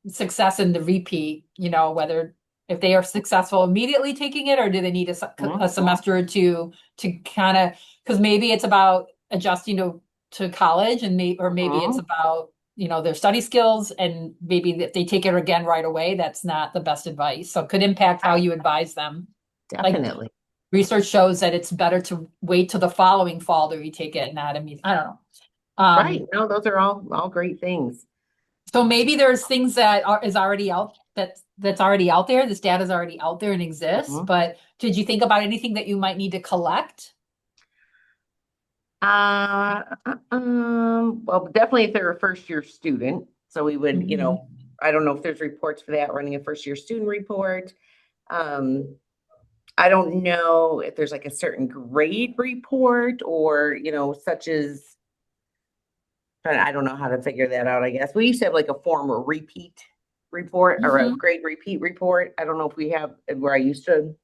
success in the repeat, whether if they are successful immediately taking it, or do they need a semester or two to kind of, because maybe it's about adjusting to college, and maybe it's about, their study skills, and maybe if they take it again right away, that's not the best advice. So it could impact how you advise them. Definitely. Like, research shows that it's better to wait till the following fall to retake it, not immediately. I don't know. Right. No, those are all great things. So maybe there's things that is already out that's already out there. This data is already out there and exists. But did you think about anything that you might need to collect? Well, definitely if they're a first year student. So we would, I don't know if there's reports for that, running a first year student report. I don't know if there's like a certain grade report, or, such as, I don't know how to figure that out, I guess. We used to have like a form or repeat report or a grade repeat report. I don't know if we have where I used to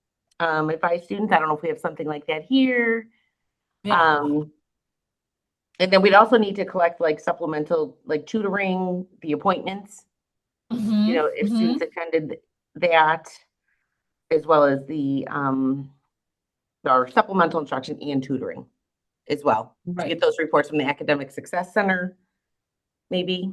advise students. I don't know if we have something like that here. Yeah. And then we'd also need to collect like supplemental, like tutoring, the appointments, if students attended that, as well as the our supplemental instruction and tutoring as well. To Right. get those reports from the Academic Success Center, maybe.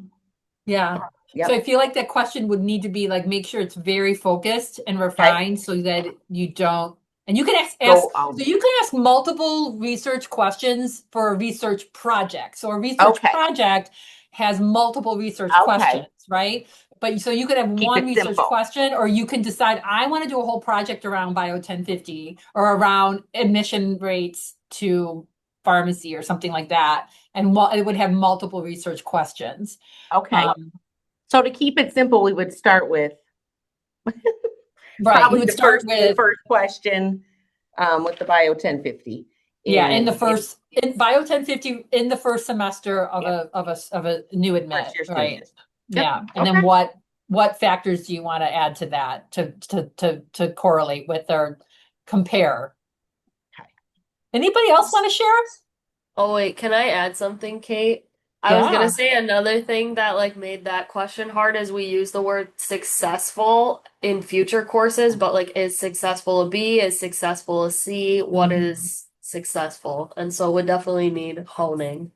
Yeah. Yep. So I feel like that question would need to be like, make sure it's very focused and refined so that you don't, and you can ask, so you can ask multiple research questions for a research project. So a research project has multiple research questions, right? But so you could have one research question, or you can decide, I want to do a whole project around Bio 1050 or around admission rates to pharmacy or something like that. And it would have multiple research questions. Okay. So to keep it simple, we would start with right. Probably You would the start with first question with the Bio 1050. Yeah, in Bio 1050 in the first semester of a new admit, right? Yeah, and then what factors do you want to add to that to correlate with or compare? Okay. Anybody else want to share? Oh wait, can I add something, Kate? I was gonna say another thing that like made that question hard is we use the word successful in future courses, but like is successful a B, is successful a C, what is successful? And so we definitely need honing.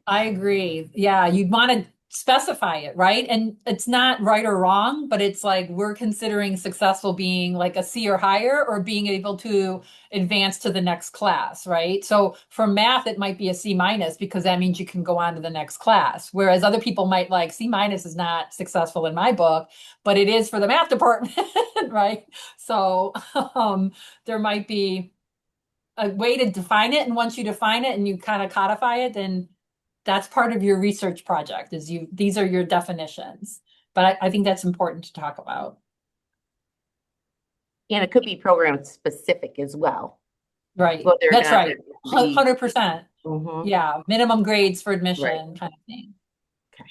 I agree. Yeah, you'd want to specify it, right? And it's not right or wrong, but it's like we're considering successful being like a C or higher, or being able to advance to the next class, right? So for math, it might be a C minus, because that means you can go on to the next class. Whereas other people might like C minus is not successful in my book, but it is for the math department, right? So there might be a way to define it. And once you define it and you kind of codify it, then that's part of your research project, these are your definitions. But I think that's important to talk about. And it could be program specific as well. Right. That's right. 100%. Yeah. Minimum grades for admission kind of thing. Okay.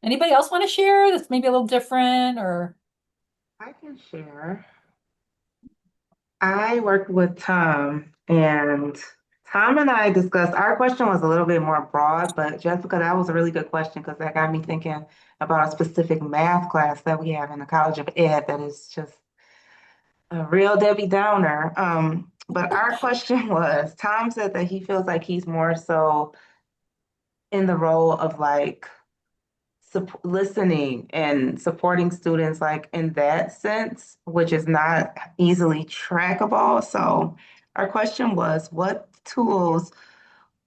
Anybody else want to share that's maybe a little different, or? I can share. I worked with Tom, and Tom and I discussed, our question was a little bit more broad, but Jessica, that was a really good question, because that got me thinking about a specific math class that we have in the College of Ed that is just a real Debbie Downer. But our question was, Tom said that he feels like he's more so in the role of like listening and supporting students, like in that sense, which is not easily trackable. So our question was, what tools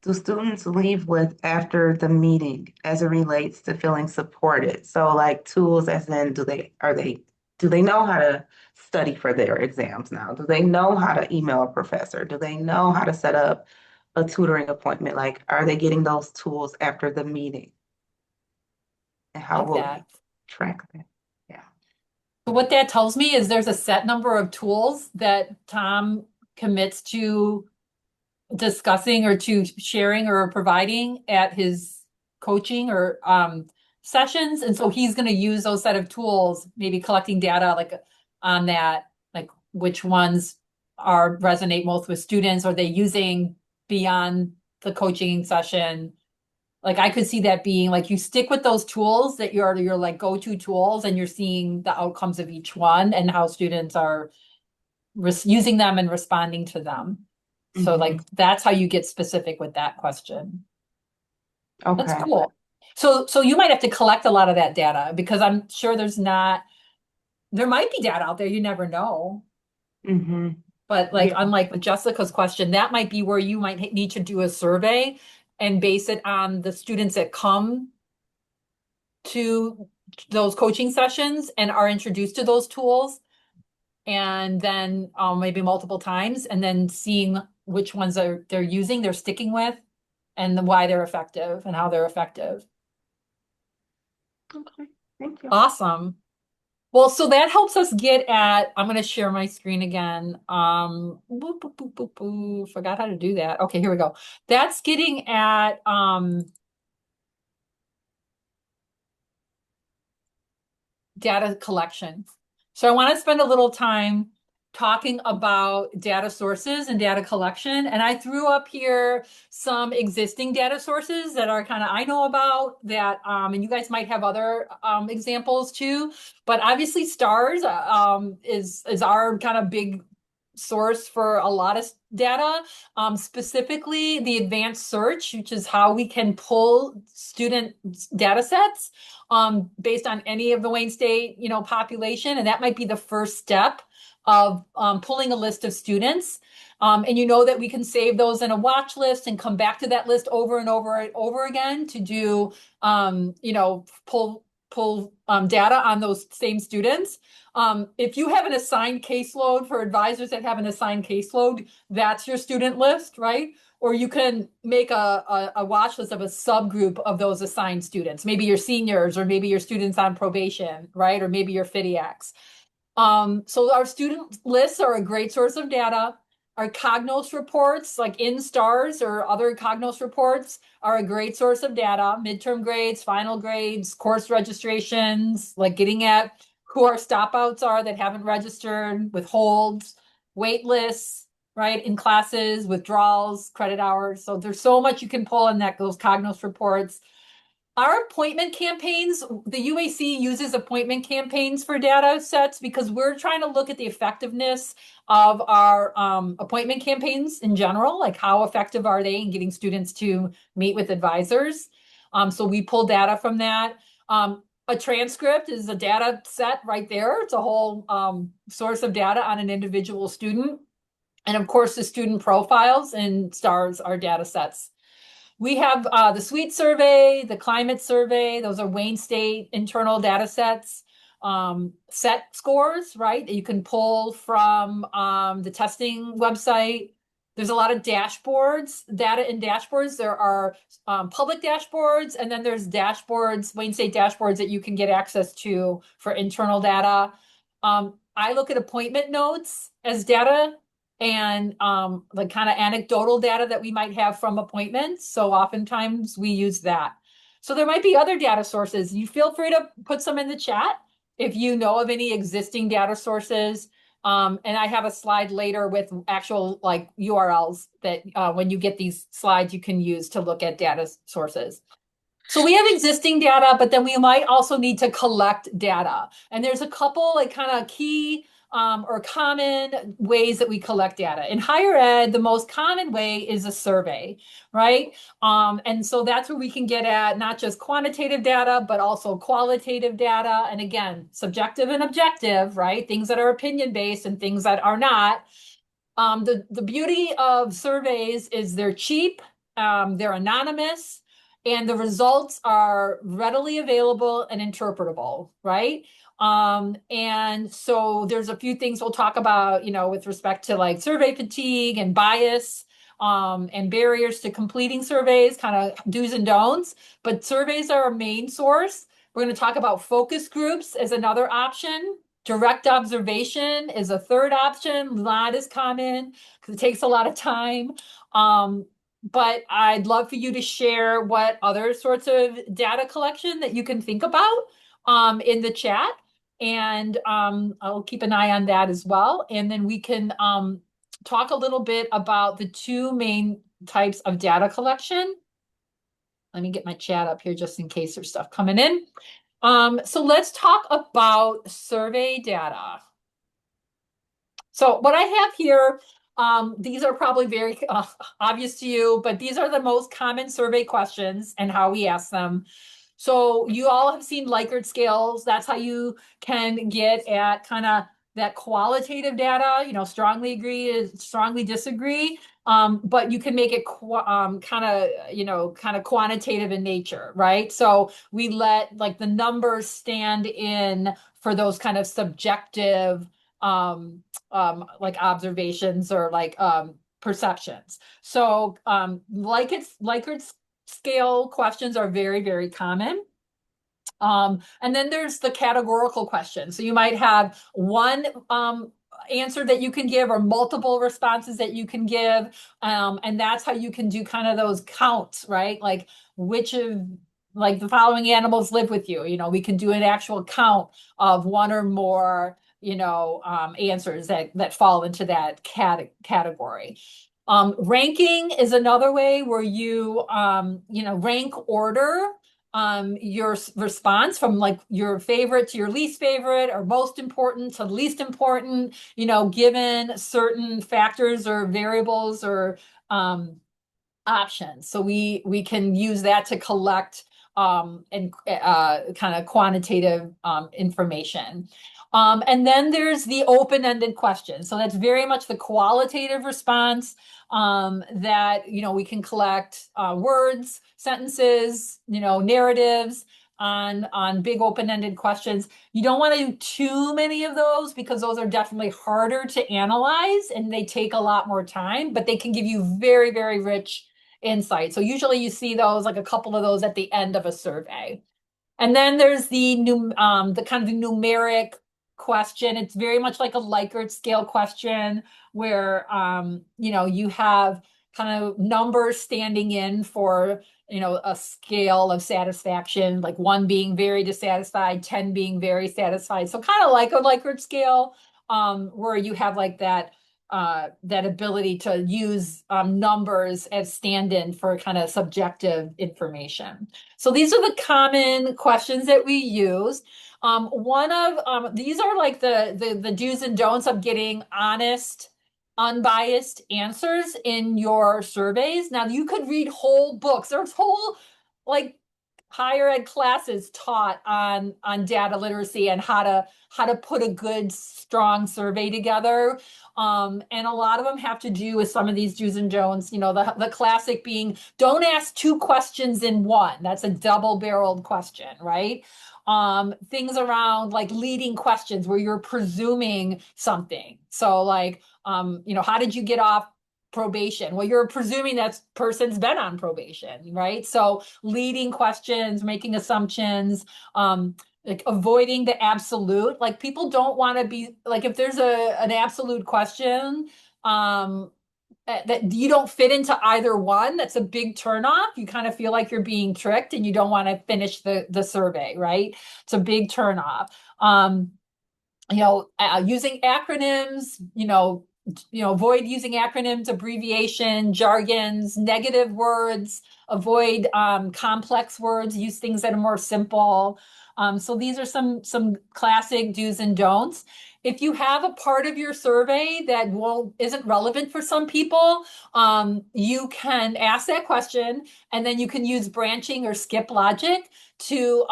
do students leave with after the meeting as it relates to feeling supported? So like tools as in, do they know how to study for their exams now? Do they know how to email a professor? Do they know how to set up a tutoring appointment? Like, are they getting those tools after the meeting? And how will we track that? Yeah. So what that tells me is there's a set number of tools that Tom commits to discussing or to sharing or providing at his coaching or sessions. And so he's going to use those set of tools, maybe collecting data like on that, like which ones are resonate most with students. Are they using beyond the coaching session? Like I could see that being like you stick with those tools that you're your like go-to tools, and you're seeing the outcomes of each one and how students are using them and responding to them. So like that's how you get specific with that question. That's Okay. cool. So you might have to collect a lot of that data, because I'm sure there might be data out there, you never know. Mm-hmm. But like, Yeah. unlike with Jessica's question, that might be where you might need to do a survey and base it on the students that come to those coaching sessions and are introduced to those tools. And then maybe multiple times, and then seeing which ones they're using, they're sticking with, and why they're effective and how they're effective. Okay. Thank you. Awesome. Well, so that helps us get at, I'm going to share my screen again. Boop, boop, boop, boop, boop. Forgot how to do that. Okay, here we go. That's getting at data collection. So I want to spend a little time talking about data sources and data collection. And I threw up here some existing data sources that are kind of I know about that, and you guys might have other examples too. But obviously STARS is our kind of big source for a lot of data, specifically the advanced search, which is how we can pull student data sets based on any of the Wayne State, population. And that might be the first step of pulling a list of students. And you know that we can save those in a watch list and come back to that list over and over and over again to do, pull data on those same students. If you have an assigned caseload, for advisors that have an assigned caseload, that's your student list, right? Or you can make a watch list of a subgroup of those assigned students. Maybe your seniors, or maybe your students on probation, right? Or maybe your FIDIACs. So our student lists are a great source of data. Our Cognos reports, like in STARS or other Cognos reports, are a great source of data. Midterm grades, final grades, course registrations, like getting at who our stopouts are that haven't registered, withholds, wait lists, right, in classes, withdrawals, credit hours. So there's so much you can pull in those Cognos reports. Our appointment campaigns, the UAC uses appointment campaigns for data sets because we're trying to look at the effectiveness of our appointment campaigns in general, like how effective are they in getting students to meet with advisors. So we pull data from that. A transcript is a data set right there. It's a whole source of data on an individual student. And of course, the student profiles and STARS are data sets. We have the SWEET survey, the climate survey. Those are Wayne State internal data sets. Set scores, right? You can pull from the testing website. There's a lot of dashboards, data in dashboards. There are public dashboards, and then there's dashboards, Wayne State dashboards that you can get access to for internal data. I look at appointment notes as data, and the kind of anecdotal data that we might have from appointments. So oftentimes we use that. So there might be other data sources. You feel free to put some in the chat if you know of any existing data sources. And I have a slide later with actual like URLs that when you get these slides, you can use to look at data sources. So we have existing data, but then we might also need to collect data. And there's a couple like kind of key or common ways that we collect data. In higher ed, the most common way is a survey, right? And so that's where we can get at not just quantitative data, but also qualitative data. And again, subjective and objective, right? Things that are opinion-based and things that are not. The beauty of surveys is they're cheap, they're anonymous, and the results are readily available and interpretable, right? And so there's a few things we'll talk about, with respect to like survey fatigue and bias, and barriers to completing surveys, kind of do's and don'ts. But surveys are a main source. We're going to talk about focus groups as another option. Direct observation is a third option, not as common because it takes a lot of time. but I'd love for you to share what other sorts of data collection that you can think about in the chat. And I'll keep an eye on that as well. And then we can talk a little bit about the two main types of data collection. Let me get my chat up here just in case there's stuff coming in. So let's talk about survey data. So what I have here, these are probably very obvious to you, but these are the most common survey questions and how we ask them. So you all have seen Likert scales. That's how you can get at kind of that qualitative data, strongly agree, strongly disagree. But you can make it kind of quantitative in nature, right? So we let like the numbers stand in for those kind of subjective like observations or like perceptions. So Likert scale questions are very, very common. And then there's the categorical question. So you might have one answer that you can give or multiple responses that you can give. And that's how you can do kind of those counts, right? Like which of like the following animals live with you. We can do an actual count of one or more, answers that fall into that category. Ranking is another way where you, rank order your response from like your favorite to your least favorite or most important to least important, given certain factors or variables or options. So we can use that to collect and kind of quantitative information. And then there's the open-ended question. So that's very much the qualitative response that, we can collect words, sentences, narratives on big open-ended questions. You don't want to do too many of those because those are definitely harder to analyze and they take a lot more time, but they can give you very, very rich insight. So usually you see those, like a couple of those at the end of a survey. And then there's the kind of numeric question. It's very much like a Likert scale question where, you have kind of numbers standing in for, a scale of satisfaction, like 1 being very dissatisfied, 10 being very satisfied. So kind of like a Likert scale, where you have like that ability to use numbers as stand-in for kind of subjective information. So these are the common questions that we use. These are like the do's and don'ts of getting honest, unbiased answers in your surveys. Now you could read whole books. There's whole like higher ed classes taught on data literacy and how to put a good strong survey together. And a lot of them have to do with some of these do's and don'ts, the classic being don't ask 2 questions in one. That's a double-barreled question, right? Things around like leading questions where you're presuming something. So like, how did you get off probation? Well, you're presuming that person's been on probation, right? So leading questions, making assumptions, like avoiding the absolute. Like people don't want to be like if there's an absolute question that you don't fit into either one, that's a big turnoff. You kind of feel like you're being tricked and you don't want to finish the survey, right? It's a big turnoff. Using acronyms, avoid using acronyms, abbreviation, jargons, negative words, avoid complex words, use things that are more simple. So these are some classic do's and don'ts. If you have a part of your survey that isn't relevant for some people, you can ask that question and then you can use branching or skip logic to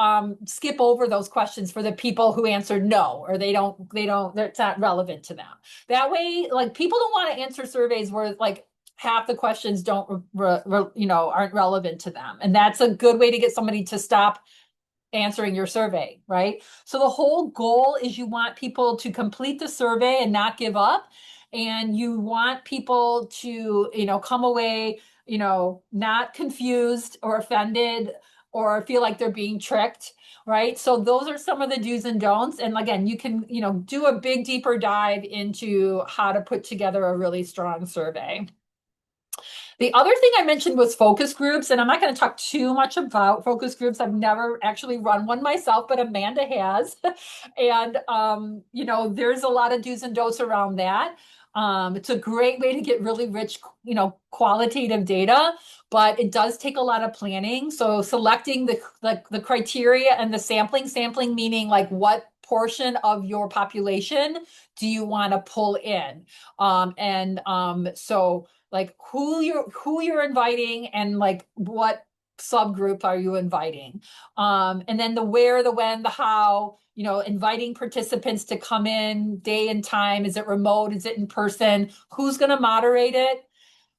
skip over those questions for the people who answered no, or it's not relevant to them. That way, like people don't want to answer surveys where like half the questions aren't relevant to them. And that's a good way to get somebody to stop answering your survey, right? So the whole goal is you want people to complete the survey and not give up. And you want people to, come away, not confused or offended or feel like they're being tricked, right? So those are some of the do's and don'ts. And again, you can, do a big, deeper dive into how to put together a really strong survey. The other thing I mentioned was focus groups, and I'm not going to talk too much about focus groups. I've never actually run one myself, but Amanda has. And, you know, there's a lot of do's and don'ts around that. It's a great way to get really rich, you know, qualitative data, but it does take a lot of planning. So selecting the criteria and the sampling meaning like what portion of your population do you want to pull in? So like who you're inviting and like what subgroup are you inviting, and then the where, the when, the how, you know, inviting participants to come in, day and time, is it remote, is it in person, who's going to moderate it,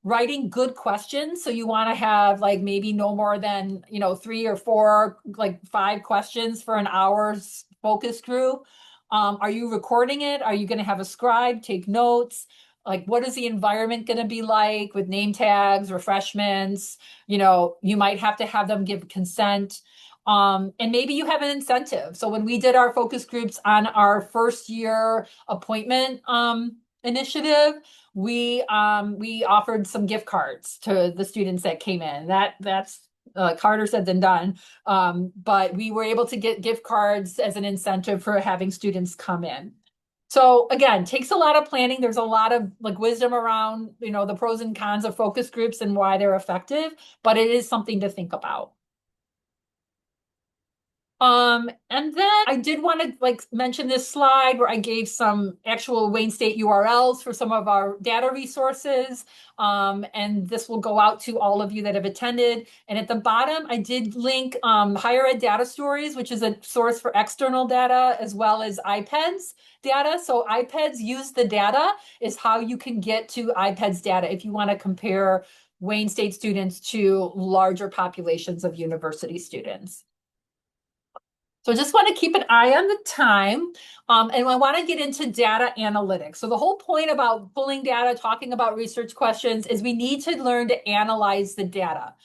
writing good questions. So you want to have like maybe no more than, you know, 3 or 4, like 5 questions for an hour's focus group. Are you recording it? Are you going to have a scribe take notes? Like, what is the environment going to be like with name tags, refreshments? You know, you might have to have them give consent. And maybe you have an incentive. So when we did our focus groups on our first year appointment initiative, we offered some gift cards to the students that came in. That's harder said than done. But we were able to get gift cards as an incentive for having students come in. So again, takes a lot of planning. There's a lot of like wisdom around, you know, the pros and cons of focus groups and why they're effective, but it is something to think about. And then I did want to like mention this slide where I gave some actual Wayne State URLs for some of our data resources. And this will go out to all of you that have attended. And at the bottom, I did link Higher Ed Data Stories, which is a source for external data, as well as IPEDS data. So IPEDS use the data is how you can get to IPEDS data if you want to compare Wayne State students to larger populations of university students. So I just want to keep an eye on the time. And I want to get into data analytics. So the whole point about pulling data, talking about research questions is we need to learn to analyze the data.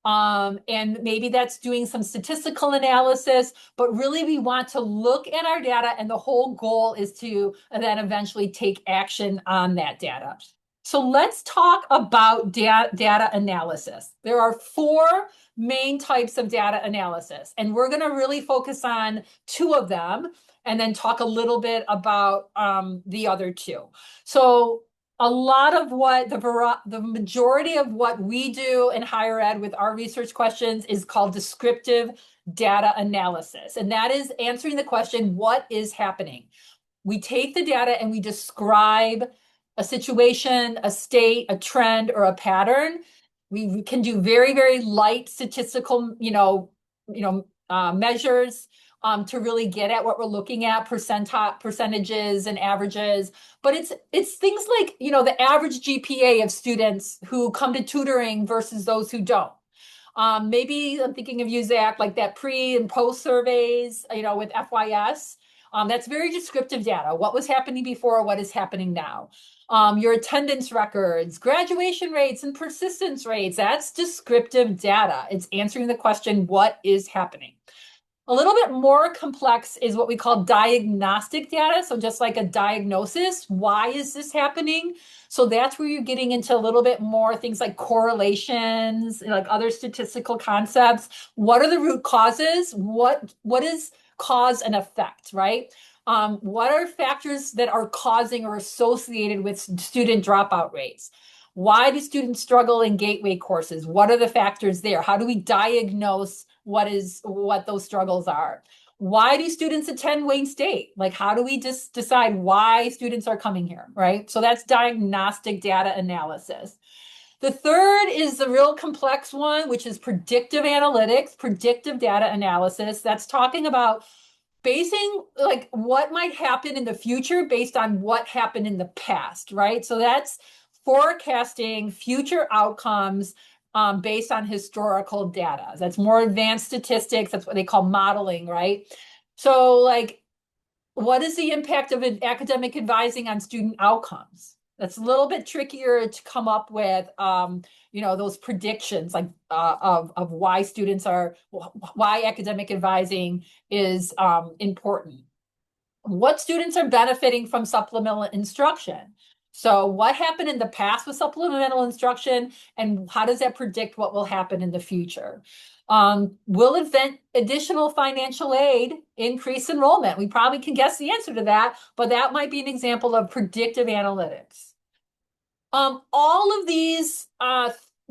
And maybe that's doing some statistical analysis, but really we want to look at our data and the whole goal is to then eventually take action on that data. So let's talk about data analysis. There are 4 main types of data analysis, and we're going to really focus on 2 of them and then talk a little bit about the other 2. So a lot of what the majority of what we do in higher ed with our research questions is called descriptive data analysis. And that is answering the question, what is happening? We take the data and we describe a situation, a state, a trend, or a pattern. We can do very, very light statistical, measures to really get at what we're looking at, percentages and averages. But it's things like, you know, the average GPA of students who come to tutoring versus those who don't. Maybe I'm thinking of you, Zach, like that pre and post surveys, you know, with FYS. That's very descriptive data. What was happening before, what is happening now. Your attendance records, graduation rates, and persistence rates. That's descriptive data. It's answering the question, what is happening? A little bit more complex is what we call diagnostic data. So just like a diagnosis, why is this happening? So that's where you're getting into a little bit more things like correlations, like other statistical concepts. What are the root causes? What is cause and effect, right? What are factors that are causing or associated with student dropout rates? Why do students struggle in gateway courses? What are the factors there? How do we diagnose what those struggles are? Why do students attend Wayne State? Like, how do we just decide why students are coming here, right? So that's diagnostic data analysis. The third is the real complex one, which is predictive analytics, predictive data analysis. That's talking about basing like what might happen in the future based on what happened in the past, right? So that's forecasting future outcomes based on historical data. That's more advanced statistics. That's what they call modeling, right? So like, what is the impact of academic advising on student outcomes? That's a little bit trickier to come up with, those predictions like of why why academic advising is important. What students are benefiting from supplemental instruction? So what happened in the past with supplemental instruction, and how does that predict what will happen in the future? Will additional financial aid increase enrollment? We probably can guess the answer to that, but that might be an example of predictive analytics. All of these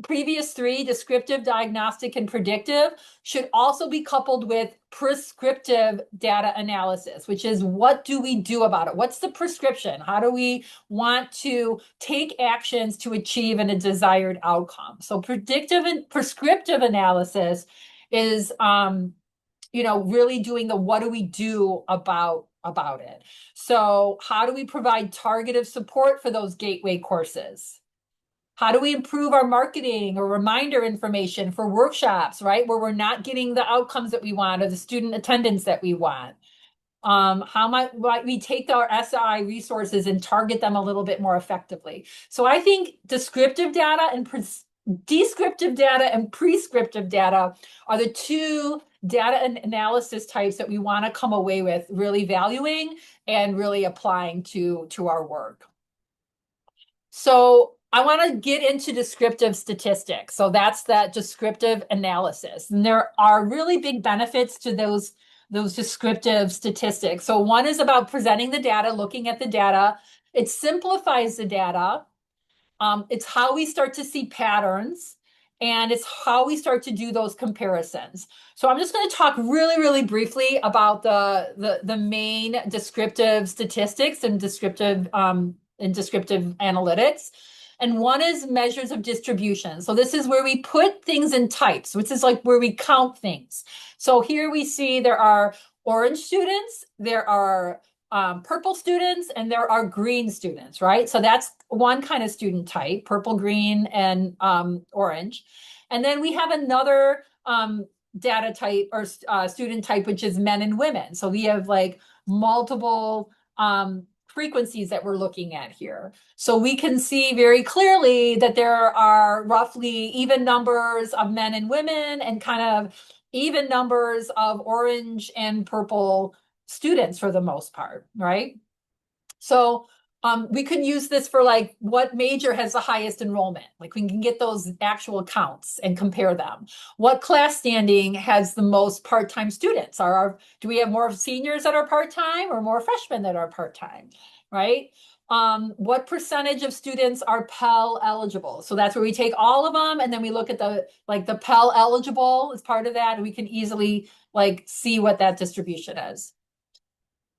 previous three, descriptive, diagnostic, and predictive, should also be coupled with prescriptive data analysis, which is what do we do about it? What's the prescription? How do we want to take actions to achieve a desired outcome? So predictive and prescriptive analysis is, really doing the what do we do about it. So how do we provide targeted support for those gateway courses? How do we improve our marketing or reminder information for workshops, right? Where we're not getting the outcomes that we want or the student attendance that we want? How might we take our SI resources and target them a little bit more effectively? So I think descriptive data and descriptive data and prescriptive data are the two data analysis types that we want to come away with really valuing and really applying to our work. So I want to get into descriptive statistics. So that's that descriptive analysis. And there are really big benefits to those descriptive statistics. So one is about presenting the data, looking at the data. It simplifies the data. It's how we start to see patterns, and it's how we start to do those comparisons. So I'm just going to talk really, really briefly about the main descriptive statistics and descriptive analytics. And one is measures of distribution. So this is where we put things in types, which is like where we count things. So here we see there are orange students, there are purple students, and there are green students, right? So that's one kind of student type, purple, green, and orange. And then we have another data type or student type, which is men and women. So we have like multiple frequencies that we're looking at here. So we can see very clearly that there are roughly even numbers of men and women and kind of even numbers of orange and purple students for the most part, right? So we can use this for like what major has the highest enrollment. Like we can get those actual counts and compare them. What class standing has the most part-time students? Do we have more seniors that are part-time or more freshmen that are part-time, right? What percentage of students are Pell eligible? So that's where we take all of them and then we look at the Pell eligible as part of that, and we can easily like see what that distribution is.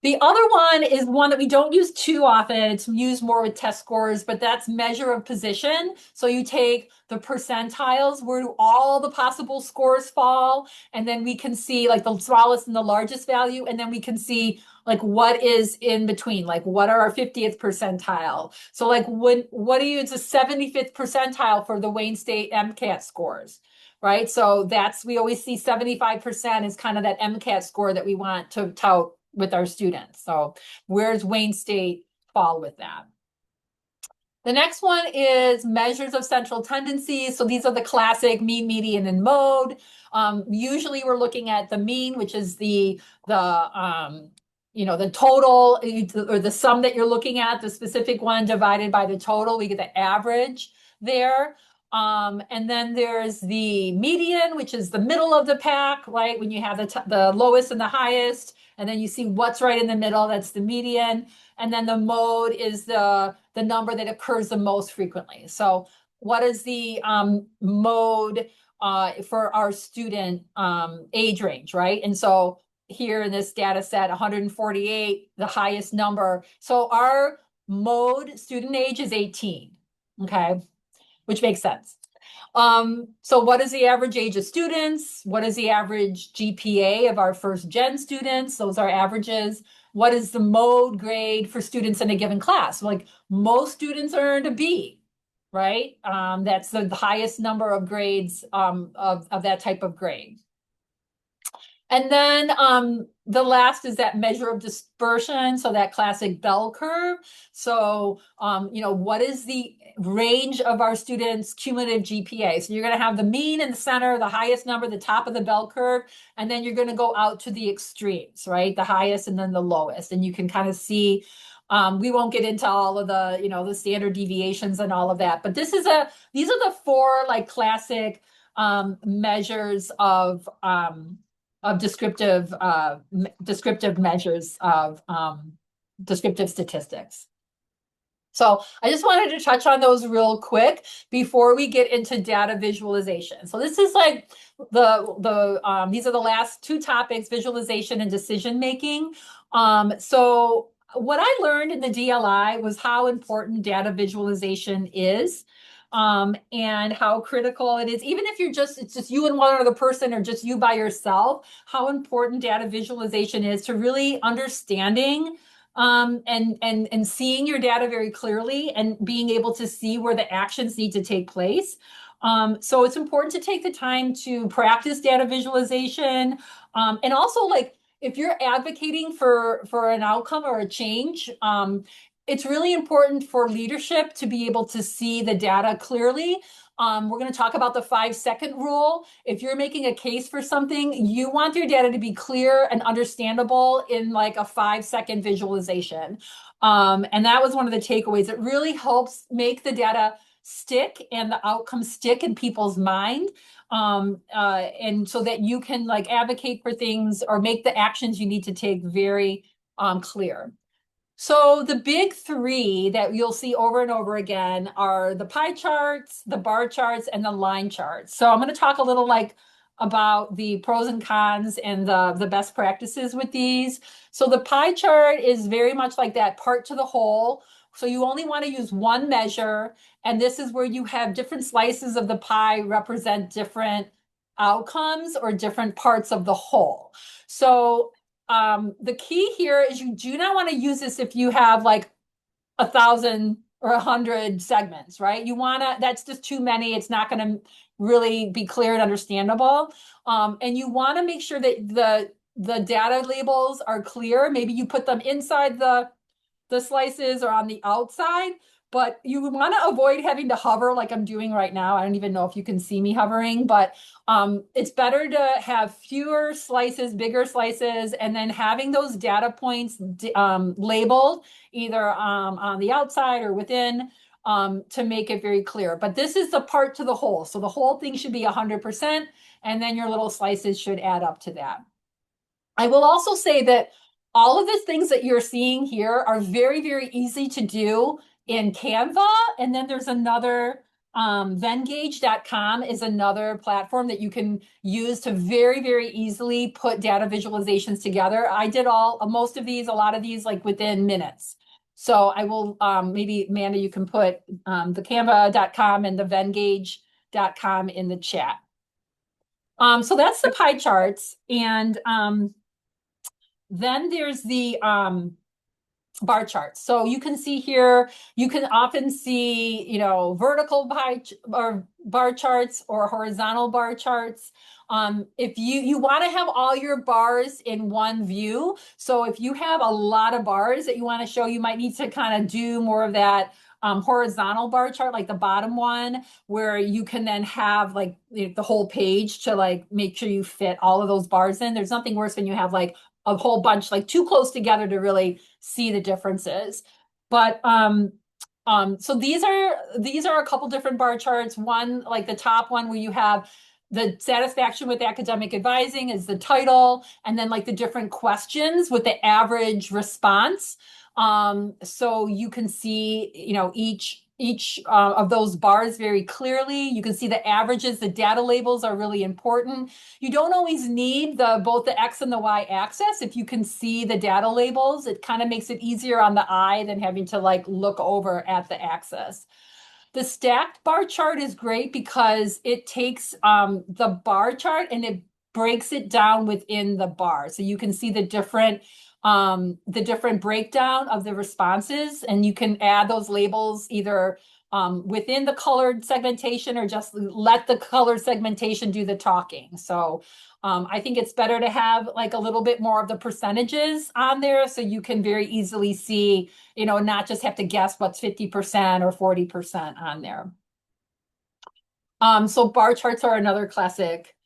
The other one is one that we don't use too often. It's used more with test scores, but that's measure of position. So you take the percentiles, where do all the possible scores fall, and then we can see like the smallest and the largest value, and then we can see like what is in between, like what are our 50th percentile. So like what do you, it's a 75th percentile for the Wayne State MCAT scores, right? So we always see 75% is kind of that MCAT score that we want to tout with our students. So where's Wayne State fall with that? The next one is measures of central tendencies. So these are the classic mean, median, and mode. Usually we're looking at the mean, which is the total or the sum that you're looking at, the specific one divided by the total. We get the average there. And then there's the median, which is the middle of the pack, right? When you have the lowest and the highest, and then you see what's right in the middle, that's the median. And then the mode is the number that occurs the most frequently. So what is the mode for our student age range, right? And so here in this data set, 148, the highest number. So our mode student age is 18, okay? Which makes sense. So what is the average age of students? What is the average GPA of our first gen students? Those are averages. What is the mode grade for students in a given class? Like most students earned a B, right? That's the highest number of grades of that type of grade. And then the last is that measure of dispersion, so that classic bell curve. So, what is the range of our students' cumulative GPA? So you're going to have the mean in the center, the highest number, the top of the bell curve, and then you're going to go out to the extremes, right? The highest and then the lowest. And you can kind of see We won't get into all of the, the standard deviations and all of that, but these are the four like classic measures of descriptive measures of descriptive statistics. So I just wanted to touch on those real quick before we get into data visualization. So this is like these are the last two topics, visualization and decision making. So what I learned in the DLI was how important data visualization is. And how critical it is, even if it's just you and one other person or just you by yourself, how important data visualization is to really understanding and seeing your data very clearly and being able to see where the actions need to take place. So it's important to take the time to practice data visualization. And also, like, if you're advocating for an outcome or a change, it's really important for leadership to be able to see the data clearly. We're going to talk about the 5-second rule. If you're making a case for something, you want your data to be clear and understandable in like a 5-second visualization. And that was one of the takeaways. It really helps make the data stick and the outcome stick in people's mind. And so that you can like advocate for things or make the actions you need to take very clear. So the big three that you'll see over and over again are the pie charts, the bar charts, and the line charts. So I'm going to talk a little like about the pros and cons and the best practices with these. So the pie chart is very much like that part to the whole. So you only want to use one measure, and this is where you have different slices of the pie represent different outcomes or different parts of the whole. So the key here is you do not want to use this if you have like 1,000 or 100 segments, right? That's just too many. It's not going to really be clear and understandable. And you want to make sure that the data labels are clear. Maybe you put them inside the slices or on the outside, but you want to avoid having to hover like I'm doing right now. I don't even know if you can see me hovering, but it's better to have fewer slices, bigger slices, and then having those data points labeled either on the outside or within to make it very clear. But this is the part to the whole. So the whole thing should be 100%, and then your little slices should add up to that. I will also say that all of the things that you're seeing here are very, very easy to do in Canva. And then there's another, Venngage.com is another platform that you can use to very, very easily put data visualizations together. I did most of these, a lot of these like within minutes. So I will, maybe Amanda, you can put the Canva.com and the Venngage.com in the chat. So that's the pie charts. And then there's the bar charts. So you can see here, you can often see, vertical bar charts or horizontal bar charts. If you want to have all your bars in one view. So if you have a lot of bars that you want to show, you might need to kind of do more of that horizontal bar chart, like the bottom one, where you can then have like the whole page to like make sure you fit all of those bars in. There's nothing worse when you have like a whole bunch like too close together to really see the differences. But so these are a couple different bar charts. One, like the top one where you have the satisfaction with academic advising is the title, and then like the different questions with the average response. So you can see, each of those bars very clearly. You can see the averages. The data labels are really important. You don't always need both the X and the Y axis. If you can see the data labels, it kind of makes it easier on the eye than having to like look over at the axis. The stacked bar chart is great because it takes the bar chart and it breaks it down within the bar. So you can see the different breakdown of the responses, and you can add those labels either within the colored segmentation or just let the colored segmentation do the talking. So I think it's better to have like a little bit more of the percentages on there so you can very easily see, not just have to guess what's 50% or 40% on there. So bar charts are another classic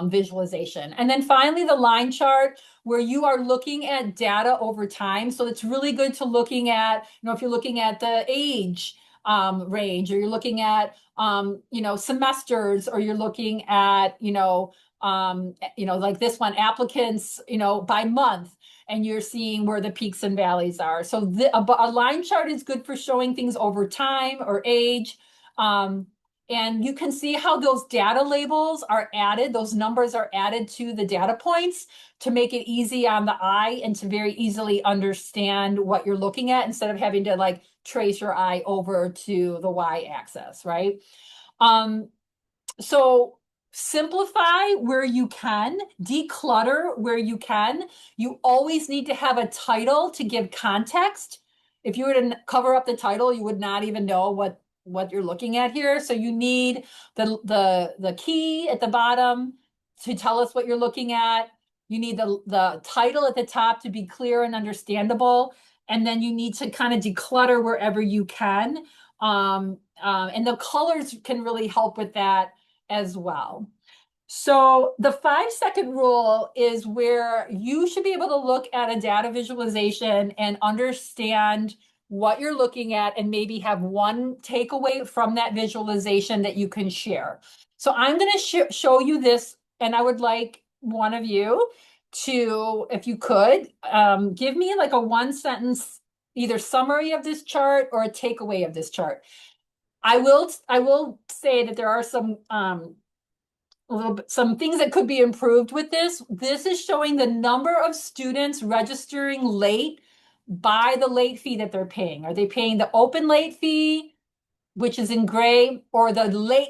visualization. And then finally, the line chart where you are looking at data over time. So it's really good to looking at, if you're looking at the age range, or you're looking at, semesters, or you're looking at, like this one, applicants, by month, and you're seeing where the peaks and valleys are. So a line chart is good for showing things over time or age. And you can see how those data labels are added, those numbers are added to the data points to make it easy on the eye and to very easily understand what you're looking at instead of having to like trace your eye over to the y-axis, right? So simplify where you can, declutter where you can. You always need to have a title to give context. If you were to cover up the title, you would not even know what you're looking at here. So you need the key at the bottom to tell us what you're looking at. You need the title at the top to be clear and understandable. And then you need to kind of declutter wherever you can. And the colors can really help with that as well. So the 5-second rule is where you should be able to look at a data visualization and understand what you're looking at and maybe have one takeaway from that visualization that you can share. So I'm going to show you this, and I would like one of you to, if you could, give me like a 1-sentence, either summary of this chart or a takeaway of this chart. I will say that there are some some things that could be improved with this. This is showing the number of students registering late by the late fee that they're paying. Are they paying the open late fee, which is in gray, or the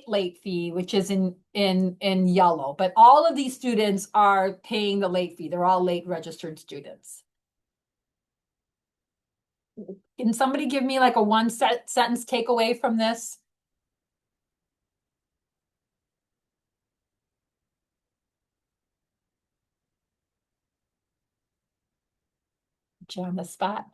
late fee, which is in yellow? But all of these students are paying the late fee. They're all late registered students. Can somebody give me like a sentence takeaway from this? Put you on the spot.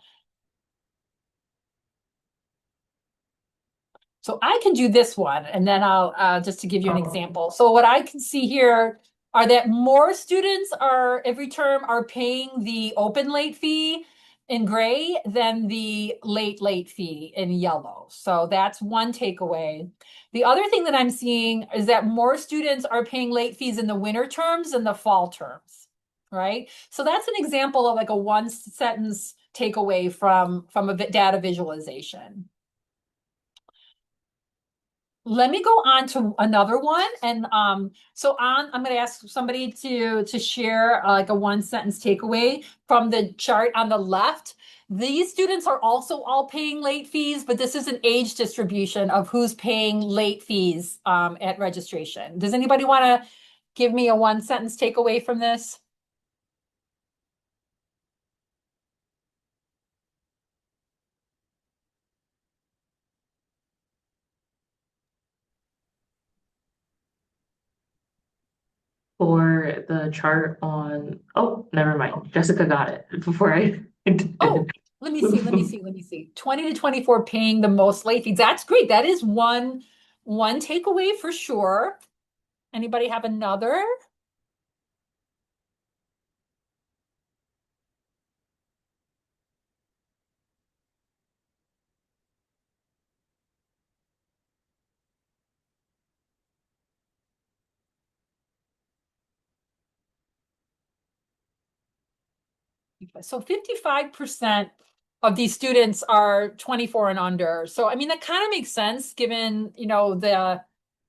So I can do this one, and then I'll just to give you an example. So what I can see here are that more students are every term are paying the open late fee in gray than the late fee in yellow. So that's one takeaway. The other thing that I'm seeing is that more students are paying late fees in the winter terms and the fall terms, right? So that's an example of like a 1-sentence takeaway from a data visualization. Let me go on to another one. And I'm going to ask somebody to share like a 1-sentence takeaway from the chart on the left. These students are also all paying late fees, but this is an age distribution of who's paying late fees at registration. Does anybody want to give me a 1-sentence takeaway from this? For the chart on, oh, never mind. Jessica got it before I Oh, let me see. 20 to 24 paying the most late fees. That's great. That is one takeaway for sure. Anybody have another? So 55% of these students are 24 and under. So, I mean, that kind of makes sense given, the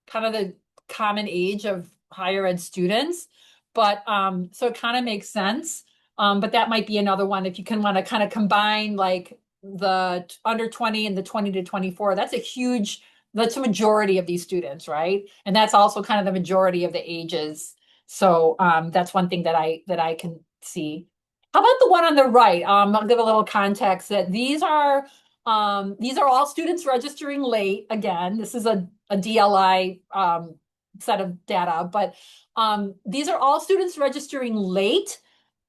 kind of the common age of higher ed students. But so it kind of makes sense. But that might be another one if you can want to kind of combine like the under 20 and the 20 to 24. That's a majority of these students, right? And that's also kind of the majority of the ages. So that's one thing that I can see. How about the one on the right? I'll give a little context that these are all students registering late. Again, this is a DLI set of data, but these are all students registering late.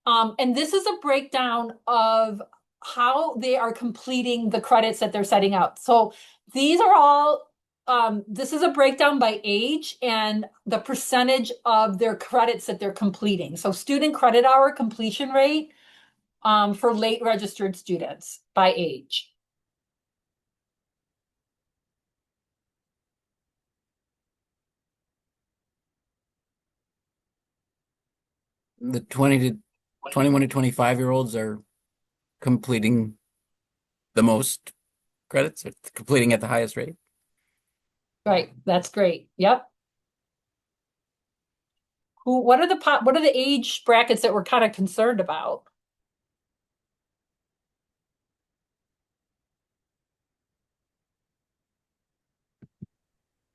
And this is a breakdown of how they are completing the credits that they're setting out. So these are all this is a breakdown by age and the percentage of their credits that they're completing. So student credit hour completion rate for late registered students by age. The 21 to 25-year-olds are completing the most credits, or completing at the highest rate. Right, that's great. Yep. What are the age brackets that we're kind of concerned about?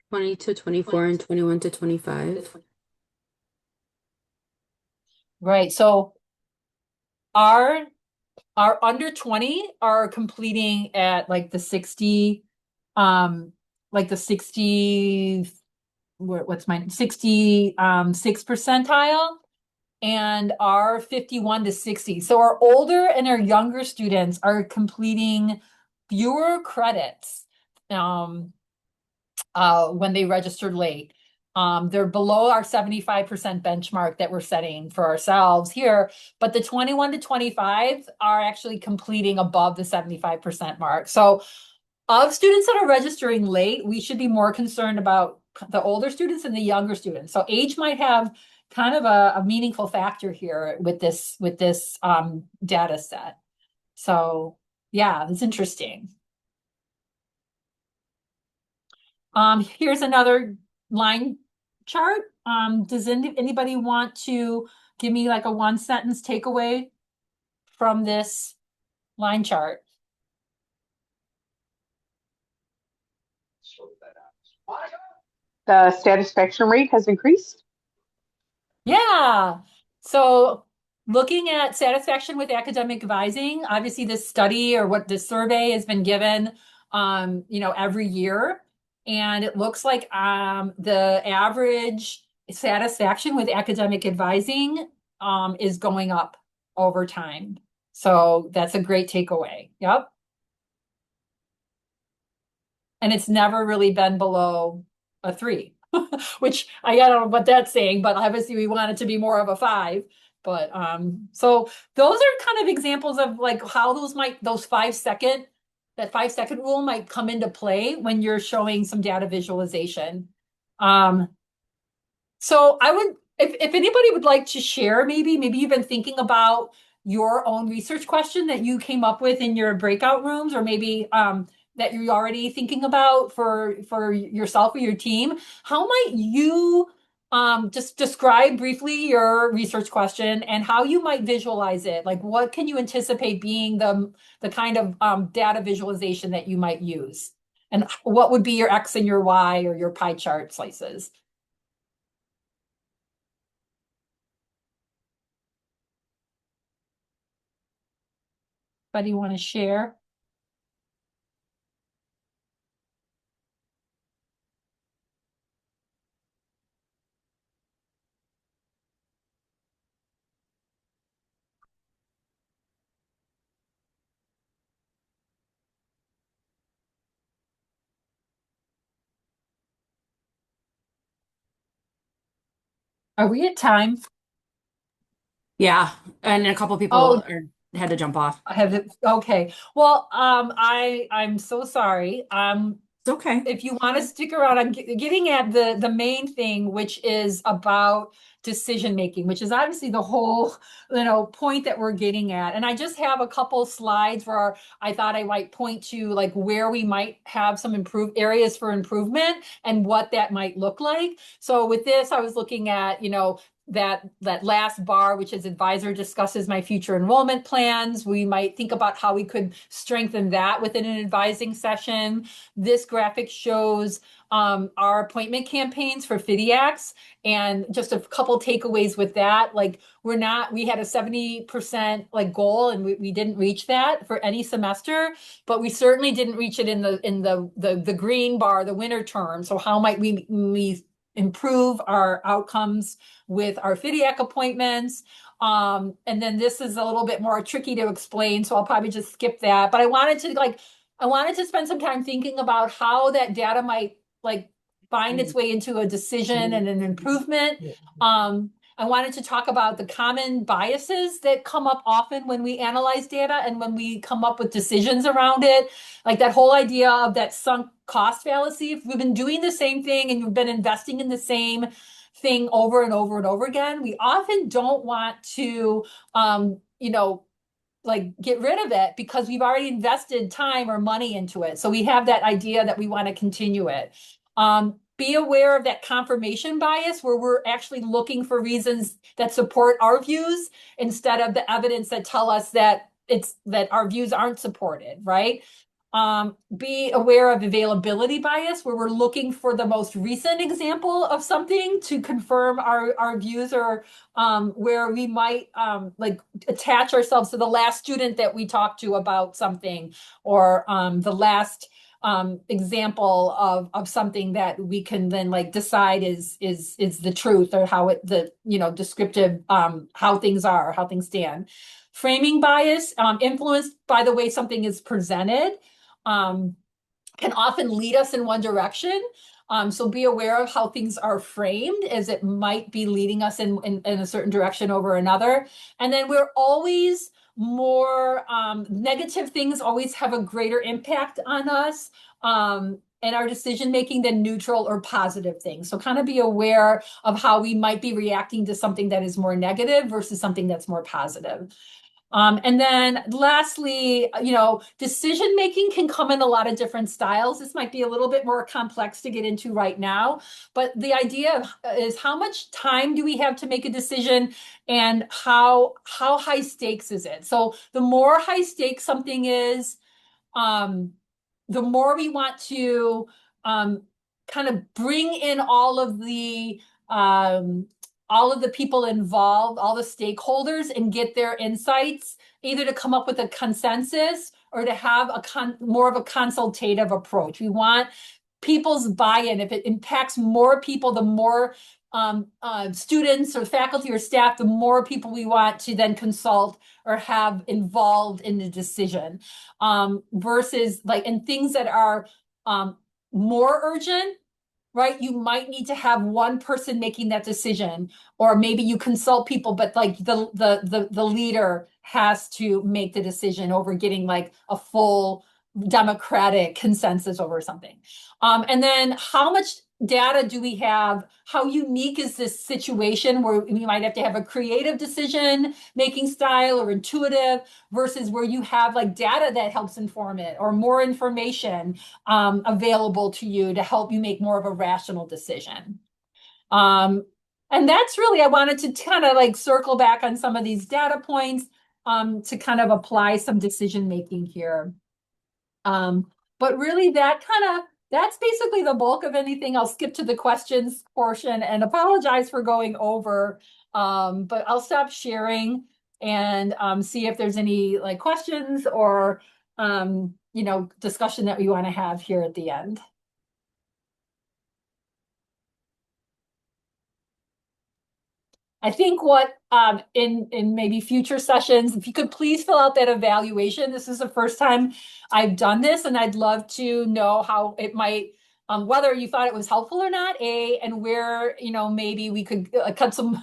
Twenty to 24 and 21 to 25. Right. So our under 20 are completing at like the 60, like the 60, what's mine, 66 percentile, and our 51 to 60. So our older and our younger students are completing fewer credits when they registered late. They're below our 75% benchmark that we're setting for ourselves here, but the 21 to 25 are actually completing above the 75% mark. So of students that are registering late, we should be more concerned about the older students and the younger students. So age might have kind of a meaningful factor here with this data set. So yeah, it's interesting. Here's another line chart. Does anybody want to give me like a one sentence takeaway from this line chart? The satisfaction rate has increased. Yeah. So looking at satisfaction with academic advising, obviously this study or what this survey has been given, every year. And it looks like the average satisfaction with academic advising is going up over time. So that's a great takeaway. Yep. And it's never really been below a 3, which I don't know what that's saying, but obviously we want it to be more of a 5. But so those are kind of examples of like how that 5-second rule might come into play when you're showing some data visualization. So I would, if anybody would like to share, maybe you've been thinking about your own research question that you came up with in your breakout rooms, or maybe that you're already thinking about for yourself or your team. How might you just describe briefly your research question and how you might visualize it? Like what can you anticipate being the kind of data visualization that you might use? And what would be your X and your Y or your pie chart slices? Anybody want to share? Are we at time? Yeah, and a couple people had to jump off. I have it. Okay. Well, I'm so sorry. It's okay. If you want to stick around, I'm getting at the main thing, which is about decision making, which is obviously the whole point that we're getting at. And I just have a couple slides where I thought I might point to like where we might have some areas for improvement and what that might look like. So with this, I was looking at that last bar, which is advisor discusses my future enrollment plans. We might think about how we could strengthen that within an advising session. This graphic shows our appointment campaigns for FIDIACs, and just a couple takeaways with that. Like we had a 70% like goal, and we didn't reach that for any semester, but we certainly didn't reach it in the green bar, the winter term. So how might we improve our outcomes with our FIDIAC appointments? And then this is a little bit more tricky to explain, so I'll probably just skip that. But I wanted to spend some time thinking about how that data might like find its way into a decision and an improvement. I wanted to talk about the common biases that come up often when we analyze data and when we come up with decisions around it. Like that whole idea of that sunk cost fallacy. If we've been doing the same thing and you've been investing in the same thing over and over and over again, we often don't want to, like get rid of it because we've already invested time or money into it. So we have that idea that we want to continue it. Be aware of that confirmation bias where we're actually looking for reasons that support our views instead of the evidence that tell us that our views aren't supported, right? Be aware of availability bias where we're looking for the most recent example of something to confirm our views, or where we might like attach ourselves to the last student that we talked to about something, or the last example of something that we can then like decide is the truth, or how descriptive how things are, how things stand. Framing bias, influenced by the way something is presented, can often lead us in one direction. So be aware of how things are framed, as it might be leading us in a certain direction over another. And then we're always more negative things always have a greater impact on us and our decision making than neutral or positive things. So kind of be aware of how we might be reacting to something that is more negative versus something that's more positive. And then lastly, decision making can come in a lot of different styles. This might be a little bit more complex to get into right now, but the idea is how much time do we have to make a decision, and how high stakes is it? So the more high stakes something is, the more we want to kind of bring in all of the people involved, all the stakeholders, and get their insights, either to come up with a consensus or to have more of a consultative approach. We want people's buy-in. If it impacts more people, the more students or faculty or staff, the more people we want to then consult or have involved in the decision, versus like in things that are more urgent, right? You might need to have one person making that decision, or maybe you consult people, but like the leader has to make the decision over getting like a full democratic consensus over something. And then how much data do we have? How unique is this situation where we might have to have a creative decision making style or intuitive, versus where you have like data that helps inform it, or more information available to you to help you make more of a rational decision. And that's really, I wanted to kind of like circle back on some of these data points to kind of apply some decision making here. But really that's basically the bulk of anything. I'll skip to the questions portion and apologize for going over, but I'll stop sharing and see if there's any like questions or discussion that we want to have here at the end. I think what in maybe future sessions, if you could please fill out that evaluation. This is the first time I've done this, and I'd love to know how it might, whether you thought it was helpful or not, and where maybe we could cut some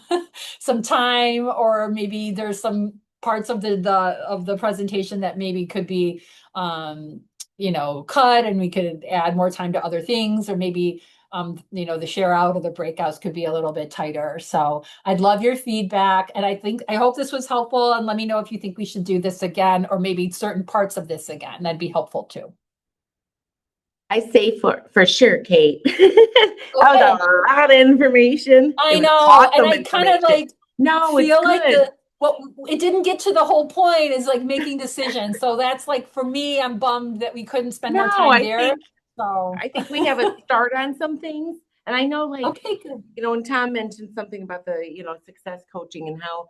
some time, or maybe there's some parts of the presentation that maybe could be cut, and we could add more time to other things, or maybe the share out or the breakouts could be a little bit tighter. So I'd love your feedback. And I hope this was helpful, and let me know if you think we should do this again, or maybe certain parts of this again. That'd be helpful too. I say for sure, Kate. That was a lot of information. I know. Awesome, and I kind of like feel like it didn't get to the whole point, is like making decisions. So that's like, for me, I'm bummed that we couldn't spend more time there. I think we have a start on some things. And I know, like, okay, good. And Tom mentioned something about the, success coaching, and how,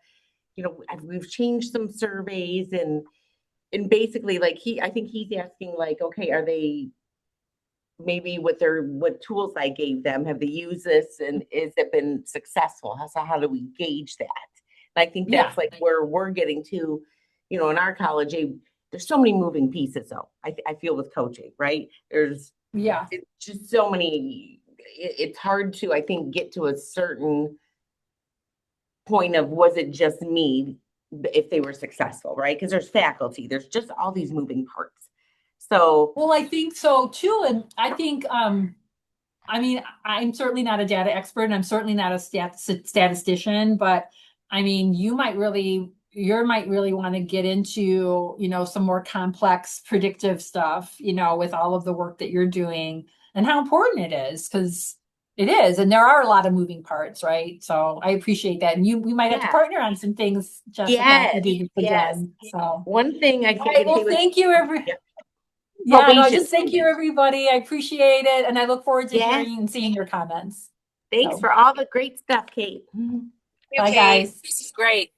we've changed some surveys, and basically like I think he's asking like, okay, are they maybe what tools I gave them, have they used this, and is it been successful? So how do we gauge that? And I think that's like where we're getting to, in our college, there's so many moving pieces though. I feel with coaching, right? There's Yeah. It's just so many, it's hard to, I think, get to a certain point of, was it just me if they were successful, right? Because there's faculty, there's just all these moving parts. So, Well, I think so too. And I think, I mean, I'm certainly not a data expert and I'm certainly not a statistician, but I mean, you might really want to get into, some more complex predictive stuff, with all of the work that you're doing and how important it is, because it is. And there are a lot of moving parts, right? So I appreciate that. And we might have to Yeah. partner on some things, Jessica, if we do this yes. again. So. One thing I All right, well, thank you, Yeah, no, Probation just thank you, students. everybody. I appreciate it. And I look forward to Yes. hearing and seeing your comments. Thanks So. for all the great stuff, Kate. Bye, guys. This is great.